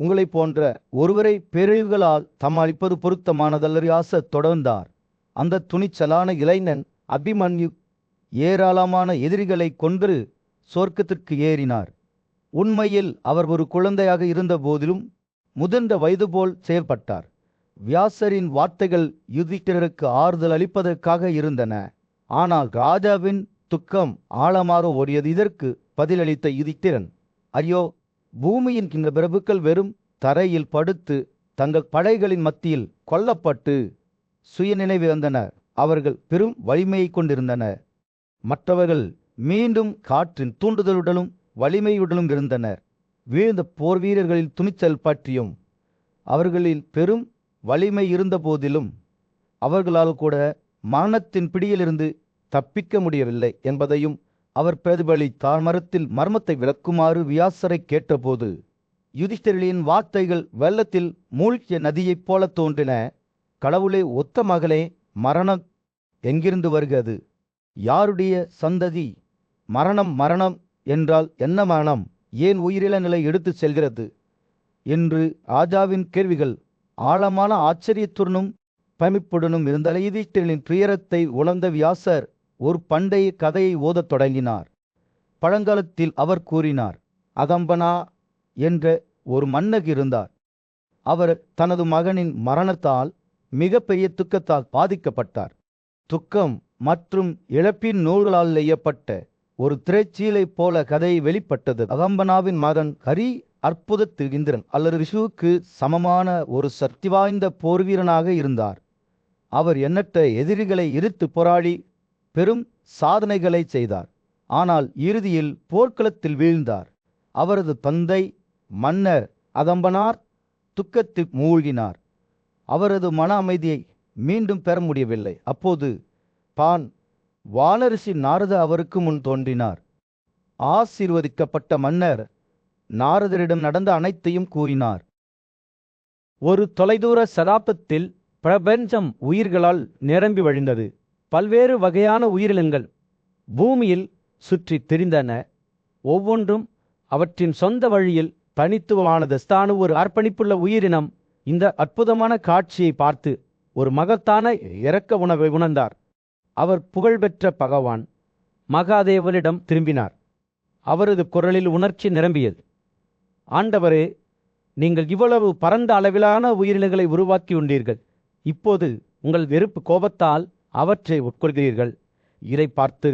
Speaker 1: உங்களைப் போன்ற ஒருவரை பேரழிவுகளால் சமாளிப்பது பொருத்தமானதல்ல. வியாசர் தொடர்ந்தார். அந்த துணிச்சலான இளைஞன் அபிமன்யு ஏராளமான எதிரிகளை கொன்று சொர்க்கத்திற்கு ஏறினார். உண்மையில் அவர் ஒரு குழந்தையாக இருந்த போதிலும் முதிர்ந்த வயது போல் செயல்பட்டார். வியாசரின் வார்த்தைகள் யுதிஷ்டிரருக்கு ஆறுதல் அளிப்பதற்காக இருந்தன. ஆனால் ராஜாவின் துக்கம் ஆழமாக ஓடியது. இதற்கு பதிலளித்த யுதிஷ்டிரன், ஐயோ, பூமியின் இந்த பிரபுக்கள் வெறும் தரையில் படுத்து தங்கள் படைகளின் மத்தியில் கொல்லப்பட்டு சுயநினைவு வந்தனர். அவர்கள் பெரும் வலிமையை கொண்டிருந்தனர். மற்றவர்கள் மீண்டும் காற்றின் தூண்டுதலுடனும் வலிமையுடனும் இருந்தனர். வீழ்ந்த போர் வீரர்களின் துணிச்சல் பற்றியும் அவர்களில் பெரும் வலிமை இருந்த போதிலும் அவர்களால் கூட மரணத்தின் பிடியிலிருந்து தப்பிக்க முடியவில்லை என்பதையும் அவர் பிரதிபலித்தார். மரத்தில் மர்மத்தை விளக்குமாறு வியாசரை கேட்டபோது யுதிஷ்டிரனின் வார்த்தைகள் வெள்ளத்தில் மூழ்கிய நதியைப் போல தோன்றின. கடவுளே, ஒத்த மகளே, மரணம் எங்கிருந்து வருகிறது? யாருடைய சந்ததி? மரணம் மரணம் என்றால் என்ன? மரணம் ஏன் உயிரிழ நிலை எடுத்து செல்கிறது என்று ராஜாவின் கேள்விகள் ஆழமான ஆச்சரியத்துடனும் பிரமிப்புடனும் இருந்த யுதிஷ்டிரனின் துயரத்தை உணர்ந்த வியாசர் ஒரு பண்டைய கதையை ஓதத் தொடங்கினார். பழங்காலத்தில் அவர் கூறினார், அகம்பனா என்ற ஒரு மன்னர் இருந்தார். அவர் தனது மகனின் மரணத்தால் மிகப்பெரிய துக்கத்தால் பாதிக்கப்பட்டார். துக்கம் மற்றும் இழப்பின் நூல்களால் நெய்யப்பட்ட ஒரு திரைச்சீலை போல கதை வெளிப்பட்டது. அகம்பனாவின் மகன் ஹரி அற்புதத்தில் இந்திரன் அல்லது ரிஷுவுக்கு சமமான ஒரு சக்தி வாய்ந்த போர்வீரனாக இருந்தார். அவர் எண்ணற்ற எதிரிகளை எதிர்த்து போராடி பெரும் சாதனைகளை செய்தார். ஆனால் இறுதியில் போர்க்களத்தில் வீழ்ந்தார். அவரது தந்தை மன்னர் அகம்பனார் துக்கத்தில் மூழ்கினார். அவரது மன அமைதியை மீண்டும் பெற முடியவில்லை. அப்போது வானரிஷி நாரத அவருக்கு முன் தோன்றினார். ஆசீர்வதிக்கப்பட்ட மன்னர் நாரதரிடம் நடந்த அனைத்தையும் கூறினார்.
Speaker 3: ஒரு தொலைதூர சதாப்தத்தில் பிரபஞ்சம் உயிர்களால் நிரம்பி வழிந்தது. பல்வேறு வகையான உயிரினங்கள் பூமியில் சுற்றி திரிந்தன. ஒவ்வொன்றும் அவற்றின் சொந்த வழியில் தனித்துவமானது. ஸ்தானு ஒரு அர்ப்பணிப்புள்ள உயிரினம் இந்த அற்புதமான காட்சியை பார்த்து ஒரு மகத்தான இரக்க உணர்வை உணர்ந்தார். அவர் புகழ்பெற்ற பகவான் மகாதேவனிடம் திரும்பினார். அவரது குரலில் உணர்ச்சி நிரம்பியது. ஆண்டவரே, நீங்கள் இவ்வளவு பரந்த அளவிலான உயிரினங்களை உருவாக்கியுள்ளீர்கள். இப்போது உங்கள் வெறுப்பு கோபத்தால் அவற்றை உட்கொள்கிறீர்கள். இதை பார்த்து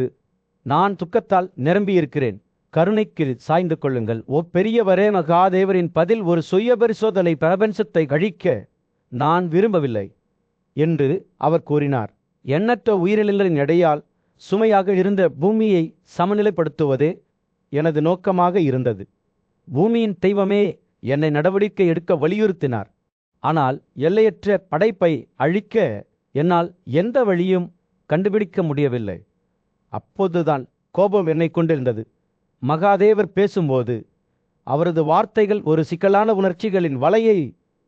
Speaker 3: நான் துக்கத்தால் நிரம்பியிருக்கிறேன். கருணைக்கு சாய்ந்து கொள்ளுங்கள். ஓ பெரியவரே மகாதேவரின் பதில் ஒரு சுய பரிசோதனை. பிரபஞ்சத்தை அழிக்க நான் விரும்பவில்லை என்று அவர் கூறினார். எண்ணற்ற உயிரினங்களின் எடையால் சுமையாக இருந்த பூமியை சமநிலைப்படுத்துவதே எனது நோக்கமாக இருந்தது. பூமியின் தெய்வமே, என்னை நடவடிக்கை எடுக்க வலியுறுத்தினார். ஆனால் எல்லையற்ற படைப்பை அழிக்க என்னால் எந்த வழியும் கண்டுபிடிக்க முடியவில்லை. அப்போதுதான் கோபம் என்னை கொண்டிருந்தது. மகாதேவர் பேசும்போது அவரது வார்த்தைகள் ஒரு சிக்கலான உணர்ச்சிகளின் வலையை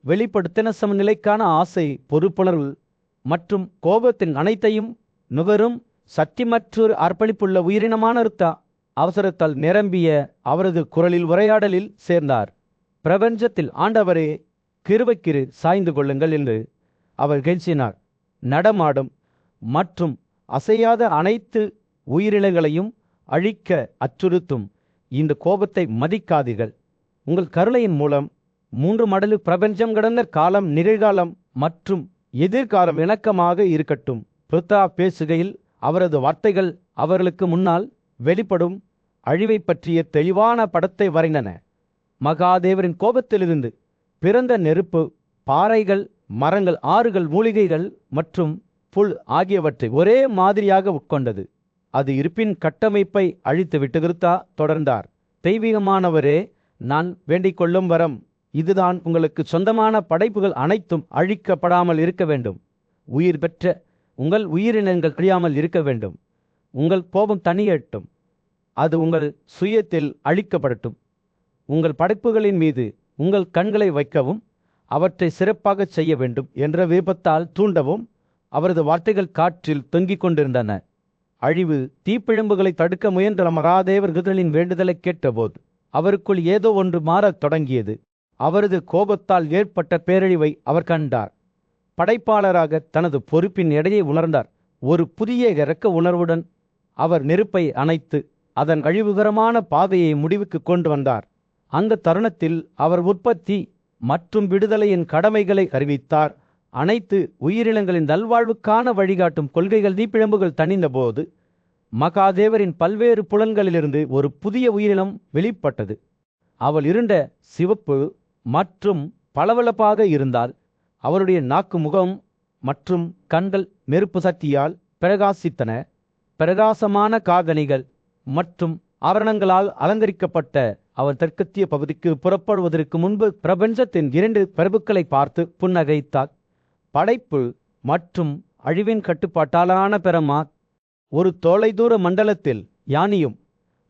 Speaker 3: வெளிப்படுத்தின. சமநிலைக்கான ஆசை, பொறுப்புணர்வு மற்றும் கோபத்தின் அனைத்தையும் நுகரும் சக்திமற்றொரு அர்ப்பணிப்புள்ள உயிரினமான ருத்தா அவசரத்தால் நிரம்பிய அவரது குரலில் உரையாடலில் சேர்ந்தார். பிரபஞ்சத்தில் ஆண்டவரே, கிருபைக்கிரு சாய்ந்து கொள்ளுங்கள் என்று அவர் கெஞ்சினார். நடமாடும் மற்றும் அசையாத அனைத்து உயிரினங்களையும் அழிக்க அச்சுறுத்தும் இந்த கோபத்தை மதிக்காதீர்கள். உங்கள் கருணையின் மூலம் 3 மடங்கு பிரபஞ்சம் கடந்த காலம், நிகழ்காலம் மற்றும் எதிர்காலம் இணக்கமாக இருக்கட்டும். ருத்தா பேசுகையில் அவரது வார்த்தைகள் அவர்களுக்கு முன்னால் வெளிப்படும் அழிவை பற்றிய தெளிவான படத்தை வரைந்தன. மகாதேவரின் கோபத்திலிருந்து பிறந்த நெருப்பு பாறைகள், மரங்கள், ஆறுகள், மூலிகைகள் மற்றும் புல் ஆகியவற்றை ஒரே மாதிரியாக உட்கொண்டது. அது இருப்பின் கட்டமைப்பை அழித்துவிட்டு ருத்தா தொடர்ந்தார். தெய்வீகமானவரே, நான் வேண்டிக் கொள்ளும் வரம் இதுதான். உங்களுக்கு சொந்தமான படைப்புகள் அனைத்தும் அழிக்கப்படாமல் இருக்க வேண்டும். உயிர் பெற்ற உங்கள் உயிரினங்கள் அழியாமல் இருக்க வேண்டும். உங்கள் கோபம் தனியட்டும். அது உங்கள் சுயத்தில் அழிக்கப்படட்டும். உங்கள் படைப்புகளின் மீது உங்கள் கண்களை வைக்கவும் அவற்றை சிறப்பாகச் செய்ய வேண்டும் என்ற விருப்பத்தால் தூண்டவும் அவரது வார்த்தைகள் காற்றில் தொங்கிக் கொண்டிருந்தன. அழிவு தீப்பிழம்புகளை தடுக்க முயன்ற மகாதேவர்களின் வேண்டுதலை கேட்டபோது அவருக்குள் ஏதோ ஒன்று மாறத் தொடங்கியது. அவரது கோபத்தால் ஏற்பட்ட பேரழிவை அவர் கண்டார். படைப்பாளராக தனது பொறுப்பின் எடையை உணர்ந்தார். ஒரு புதிய இரக்க உணர்வுடன் அவர் நெருப்பை அணைத்து அதன் அழிவுகரமான பாதையை முடிவுக்கு கொண்டு வந்தார். அந்த தருணத்தில் அவர் உற்பத்தி மற்றும் விடுதலையின் கடமைகளை அறிவித்தார். அனைத்து உயிரினங்களின் நல்வாழ்வுக்கான வழிகாட்டும் கொள்கைகள் தீப்பிழம்புகள் தணிந்தபோது மகாதேவரின் பல்வேறு புலன்களிலிருந்து ஒரு புதிய உயிரினம் வெளிப்பட்டது. அவள் இருண்ட சிவப்பு மற்றும் பளபளப்பாக இருந்தால் அவருடைய நாக்கு, முகம் மற்றும் கண்கள் நெருப்பு சக்தியால் பிரகாசித்தன. பிரகாசமான காதணிகள் மற்றும் ஆபரணங்களால் அலங்கரிக்கப்பட்ட அவர் தெற்கத்திய பகுதிக்கு புறப்படுவதற்கு முன்பு பிரபஞ்சத்தின் 2 பிரபுக்களை பார்த்து புன்னகைத்தார். படைப்பு மற்றும் அழிவின் கட்டுப்பாட்டாலான பிரமா ஒரு தொலைதூர மண்டலத்தில் யானியும்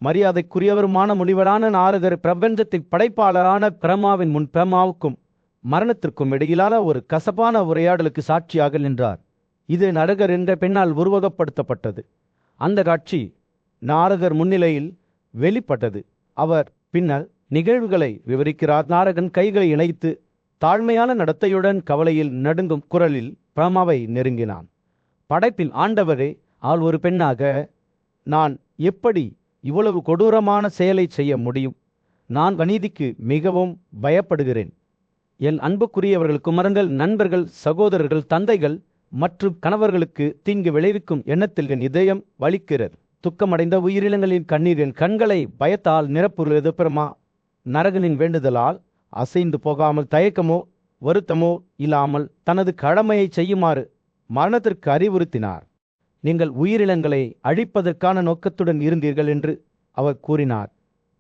Speaker 3: மரியாதைக்குரியவருமான முனிவரான நாரதர் பிரபஞ்சத்தின் படைப்பாளரான பிரமாவின் முன் பிரமாவுக்கும் மரணத்திற்கும் இடையிலான ஒரு கசப்பான உரையாடலுக்கு சாட்சியாக நின்றார். இது நரகர் என்ற பெண்ணால் உருவகப்படுத்தப்பட்டது. அந்த காட்சி நாரதர் முன்னிலையில் வெளிப்பட்டது. அவர் பின்னர் நிகழ்வுகளை விவரிக்கிறார். நாரகன் கைகளை இணைத்து தாழ்மையான நடத்தையுடன் கவலையில் நடுங்கும் குரலில் பிரமாவை நெருங்கினான். படைப்பின் ஆண்டவரே, அவள் ஒரு பெண்ணாக நான் எப்படி இவ்வளவு கொடூரமான செயலை செய்ய முடியும்? நான் அநீதிக்கு மிகவும் பயப்படுகிறேன். என் அன்புக்குரியவர்கள், குமரங்கள், நண்பர்கள், சகோதரர்கள், தந்தைகள் மற்றும் கணவர்களுக்கு தீங்கு விளைவிக்கும் எண்ணத்தில் என் இதயம் வலிக்கிறது. துக்கமடைந்த உயிரினங்களின் கண்ணீரின் கண்களை பயத்தால் நிரப்புகிறது. பிரமா நரகனின் வேண்டுதலால் அசைந்து போகாமல், தயக்கமோ வருத்தமோ இல்லாமல் தனது கடமையை செய்யுமாறு மரணத்திற்கு அறிவுறுத்தினார். நீங்கள் உயிரினங்களை அழிப்பதற்கான நோக்கத்துடன் இருந்தீர்கள் என்று அவர் கூறினார்.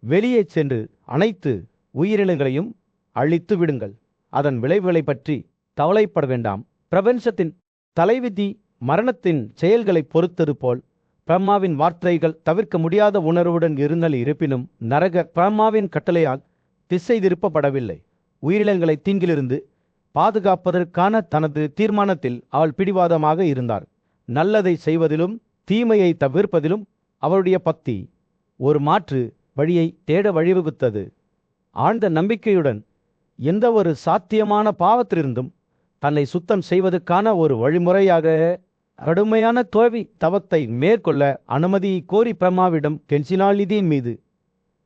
Speaker 3: வெளியே சென்று அனைத்து உயிரினங்களையும் அழித்து விடுங்கள். அதன் விளைவுகளை பற்றி கவலைப்பட வேண்டாம். பிரபஞ்சத்தின் தலைவிதி மரணத்தின் செயல்களை பொறுத்தது போல் பிரம்மாவின் வார்த்தைகள் தவிர்க்க முடியாத உணர்வுடன் இருந்தல். இருப்பினும் நரகர் பிரம்மாவின் கட்டளையால் திசை திருப்பப்படவில்லை. உயிரினங்களை தீங்கிலிருந்து பாதுகாப்பதற்கான தனது தீர்மானத்தில் அவள் பிடிவாதமாக இருந்தார். நல்லதை செய்வதிலும் தீமையை தவிர்ப்பதிலும் அவருடைய பக்தி ஒரு மாற்று வழியை தேட வழிவகுத்தது. ஆழ்ந்த நம்பிக்கையுடன் எந்த ஒரு சாத்தியமான பாவத்திலிருந்தும் தன்னை சுத்தம் செய்வதற்கான ஒரு வழிமுறையாக கடுமையான தோல்வி தவத்தை மேற்கொள்ள அனுமதியை கோரி பிரம்மாவிடம் கெஞ்சினாள். இதன் மீது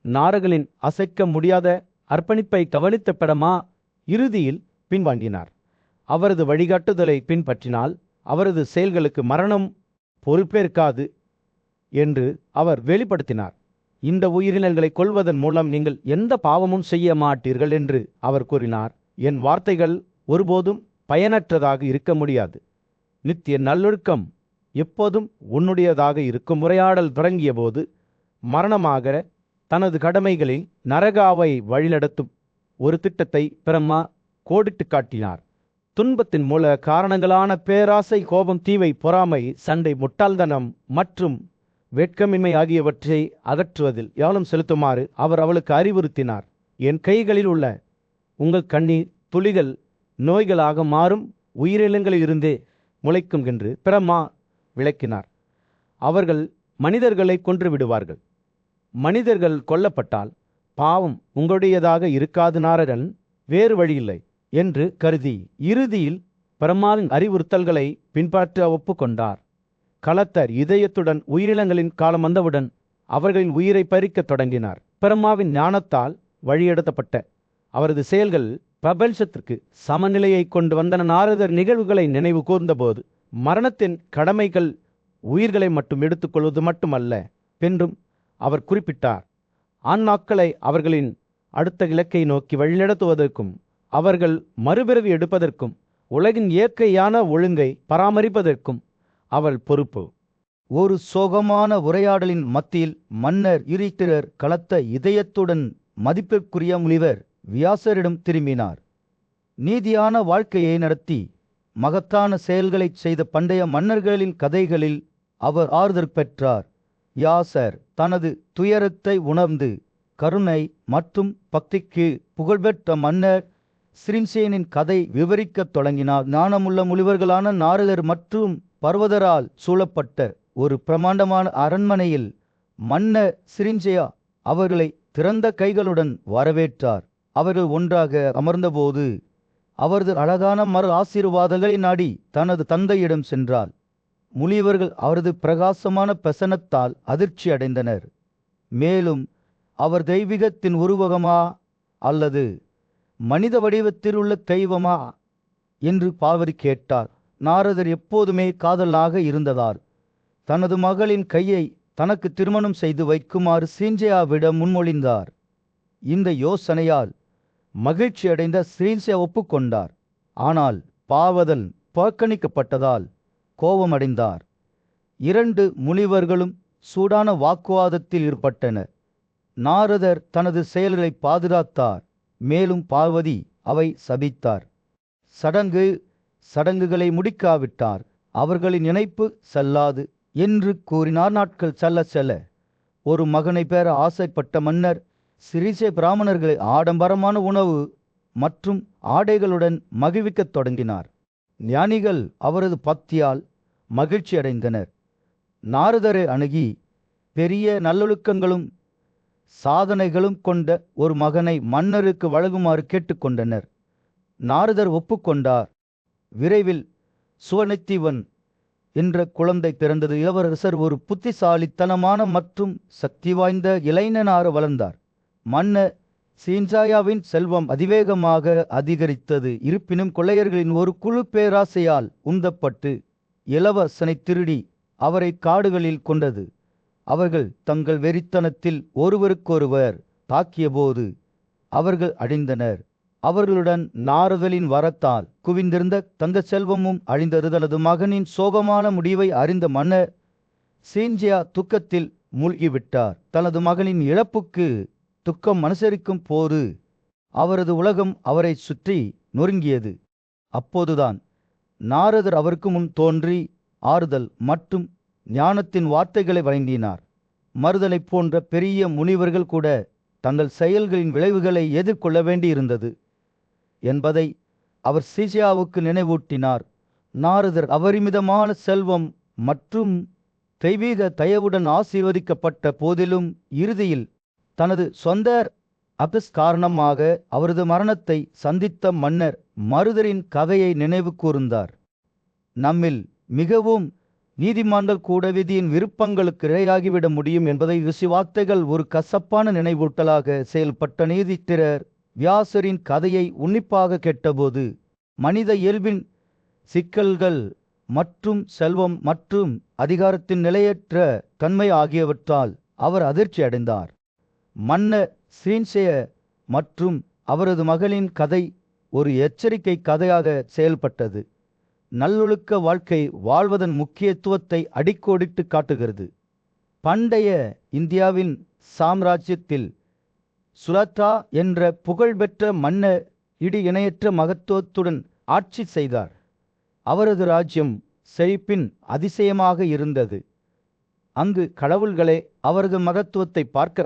Speaker 3: நாரகனின் அசைக்க முடியாத அர்ப்பணிப்பை கவனித்த பிரம்மா இறுதியில் பின்வாங்கினார். அவரது வழிகாட்டுதலை பின்பற்றினால் அவரது செயல்களுக்கு மரணம் பொறுப்பேற்காது என்று அவர் வெளிப்படுத்தினார். இந்த உயிரினங்களை கொல்வதன் மூலம் நீங்கள் எந்த பாவமும் செய்ய மாட்டீர்கள் என்று அவர் கூறினார். என் வார்த்தைகள் ஒருபோதும் பயனற்றதாக இருக்க முடியாது. நித்திய நல்லொழுக்கம் எப்போதும் உன்னுடையதாக இருக்கும். உரையாடல் தொடங்கிய போது மரணமாக தனது கடமைகளில் நரகாவை வழிநடத்தும் ஒரு திட்டத்தை பிரம்மா கோடிட்டு காட்டினார். துன்பத்தின் மூல காரணங்களான பேராசை, கோபம், தீமை, பொறாமை, சண்டை, முட்டாள்தனம் மற்றும் வெட்கமின்மை ஆகியவற்றை அகற்றுவதில் கவனம் செலுத்துமாறு அவர் அவளுக்கு அறிவுறுத்தினார். என் கைகளில் உள்ள உங்கள் கண்ணீர் துளிகள் நோய்களாக மாறும் உயிரினங்களில் இருந்தே முளைக்கும் என்று பிரம்மா விளக்கினார். அவர்கள் மனிதர்களை கொன்று விடுவார்கள். மனிதர்கள் கொல்லப்பட்டால் பாவம் உங்களுடையதாக இருக்காது, நாரதன் வேறு வழியில்லை என்று கருதி இறுதியில் பிரம்மாவின் அறிவுறுத்தல்களை பின்பற்ற ஒப்புக்கொண்டார். களத்தர் இதயத்துடன் உயிரினங்களின் காலம் வந்தவுடன் அவர்களின் உயிரை பறிக்கத் தொடங்கினார். பிரம்மாவின் ஞானத்தால் வழியெடுத்தப்பட்ட அவரது செயல்கள் பிரபஞ்சத்திற்கு சமநிலையை கொண்டு வந்தன. நாரதர் நிகழ்வுகளை நினைவு கூர்ந்தபோது மரணத்தின் கடமைகள் உயிர்களை மட்டும் எடுத்துக்கொள்வது மட்டுமல்ல என்றும் அவர் குறிப்பிட்டார். ஆன்மாக்களை அவர்களின் அடுத்த இலக்கை நோக்கி வழிநடத்துவதற்கும் அவர்கள் மறுபிறவி எடுப்பதற்கும் உலகின் இயற்கையான ஒழுங்கை பராமரிப்பதற்கும் அவள் பொறுப்பு.
Speaker 1: ஒரு சோகமான உரையாடலின் மத்தியில் மன்னர் யுதிஷ்டிரர் கலத்த இதயத்துடன் மதிப்பிற்குரிய முனிவர் வியாசரிடம் திரும்பினார். நீதியான வாழ்க்கையை நடத்தி மகத்தான செயல்களைச் செய்த பண்டைய மன்னர்களின் கதைகளில் அவர் ஆறுதல் பெற்றார். வியாசர் தனது துயரத்தை உணர்ந்து கருணை மற்றும் பக்திக்கு புகழ்பெற்ற மன்னர் சிரீன்சேனின் கதை விவரிக்கத் தொடங்கினார். ஞானமுள்ள முனிவர்களான நாரதர் மற்றும் பர்வதரால் சூழப்பட்ட ஒரு பிரமாண்டமான அரண்மனையில் மன்னர் சிரீன்சேயா அவர்களை திறந்த கைகளுடன் வரவேற்றார். அவர்கள் ஒன்றாக அமர்ந்தபோது அவரது அழகான மறு ஆசீர்வாதங்களை நாடி தனது தந்தையிடம் சென்றார். முனிவர்கள் அவரது பிரகாசமான பிரசன்னத்தால் அதிர்ச்சி அடைந்தனர். மேலும் அவர் தெய்வீகத்தின் உருவகமா அல்லது மனித வடிவத்தில் உள்ள தெய்வமா என்று பார்வதி கேட்டார். நாரதர் எப்போதுமே காதலாக இருந்ததால் தனது மகளின் கையை தனக்கு திருமணம் செய்து வைக்குமாறு சிரீன்சேயாவிடம் முன்மொழிந்தார். இந்த யோசனையால் மகிழ்ச்சி அடைந்த சிரீன்சேயா ஒப்புக்கொண்டார். ஆனால் பாவதன் புறக்கணிக்கப்பட்டதால் கோபமடைந்தார். இரண்டு முனிவர்களும் சூடான வாக்குவாதத்தில் ஈடுபட்டனர். நாரதர் தனது செயல்களை பாதுகாத்தார், மேலும் பார்வதி அவை சபித்தார். சடங்குகளை முடிக்காவிட்டார் அவர்களின் நினைப்பு செல்லாது என்று கூறினார். நாட்கள் செல்ல செல்ல ஒரு மகனை பெற ஆசைப்பட்ட மன்னர் சிரீன்சேயா பிராமணர்களை ஆடம்பரமான உணவு மற்றும் ஆடைகளுடன் மகிழ்விக்கத் தொடங்கினார். ஞானிகள் அவரது பக்தியால் மகிழ்ச்சி அடைந்தனர். நாரதரை அணுகி பெரிய நல்லொழுக்கங்களும் சாதனைகளும் கொண்ட ஒரு மகனை மன்னருக்கு வழங்குமாறு கேட்டுக்கொண்டனர். நாரதர் ஒப்புக்கொண்டார். விரைவில் சுவனத்திவன் என்ற குழந்தை பிறந்தது. இளவரசர் ஒரு புத்திசாலித்தனமான மற்றும் சக்தி வாய்ந்த இளைஞனாக வளர்ந்தார். மன்னர் சிரீன்சேயாவின் செல்வம் அதிவேகமாக அதிகரித்தது. இருப்பினும் கொள்ளையர்களின் ஒரு குழு பேராசையால் உந்தப்பட்டு இளவரசனை திருடி அவரை காடுகளில் கொண்டது. அவர்கள் தங்கள் வெறித்தனத்தில் ஒருவருக்கொருவர் தாக்கியபோது அவர்கள் அழிந்தனர். அவர்களுடன் நாரதரின் வரத்தால் குவிந்திருந்த தங்க செல்வமும் அழிந்தது. தனது மகனின் சோகமான முடிவை அறிந்த மன்னர் சிரீன்சேயா துக்கத்தில் மூழ்கிவிட்டார். தனது மகனின் இழப்புக்கு துக்கம் அனுசரிக்கும் போது அவரது உலகம் அவரை சுற்றி நொறுங்கியது. அப்போதுதான் நாரதர் அவருக்கு முன் தோன்றி ஆறுதல் மற்றும் ஞானத்தின் வார்த்தைகளை வழங்கினார். மருதனை போன்ற பெரிய முனிவர்கள் கூட தங்கள் செயல்களின் விளைவுகளை எதிர்கொள்ள வேண்டியிருந்தது என்பதை அவர் சிரீன்சேயாவுக்கு நினைவூட்டினார். நாரதர் அபரிமிதமான செல்வம் மற்றும் தெய்வீக தயவுடன் ஆசீர்வதிக்கப்பட்ட போதிலும் இறுதியில் தனது சொந்த அபஸ் காரணமாக அவரது மரணத்தை சந்தித்த மன்னர் மருதரின் கதையை நினைவு கூர்ந்தார். நம்மில் மிகவும் நீதிமான்கள் கூட விதியின் விருப்பங்களுக்கு இரையாகிவிட முடியும் என்பதை ரிஷி வார்த்தைகள் ஒரு கசப்பான நினைவூட்டலாக செயல்பட்ட. யுதிஷ்டிரர் வியாசரின் கதையை உன்னிப்பாக கேட்டபோது மனித இயல்பின் சிக்கல்கள் மற்றும் செல்வம் மற்றும் அதிகாரத்தின் நிலையற்ற தன்மை ஆகியவற்றால் அவர் அதிர்ச்சி அடைந்தார். மன்னர் சிரீன்சேயா மற்றும் அவரது மகளின் கதை ஒரு எச்சரிக்கை கதையாக செயல்பட்டது. நல்லொழுக்க வாழ்க்கை வாழ்வதன் முக்கியத்துவத்தை அடிக்கோடிட்டு காட்டுகிறது. பண்டைய இந்தியாவின் சாம்ராஜ்யத்தில் சுலத்தா என்ற புகழ்பெற்ற மன்னர் இடி இணையற்ற மகத்துவத்துடன் ஆட்சி செய்தார். அவரது ராஜ்யம் செழிப்பின் அதிசயமாக இருந்தது. அங்கு கடவுள்களே அவரது மகத்துவத்தை பார்க்க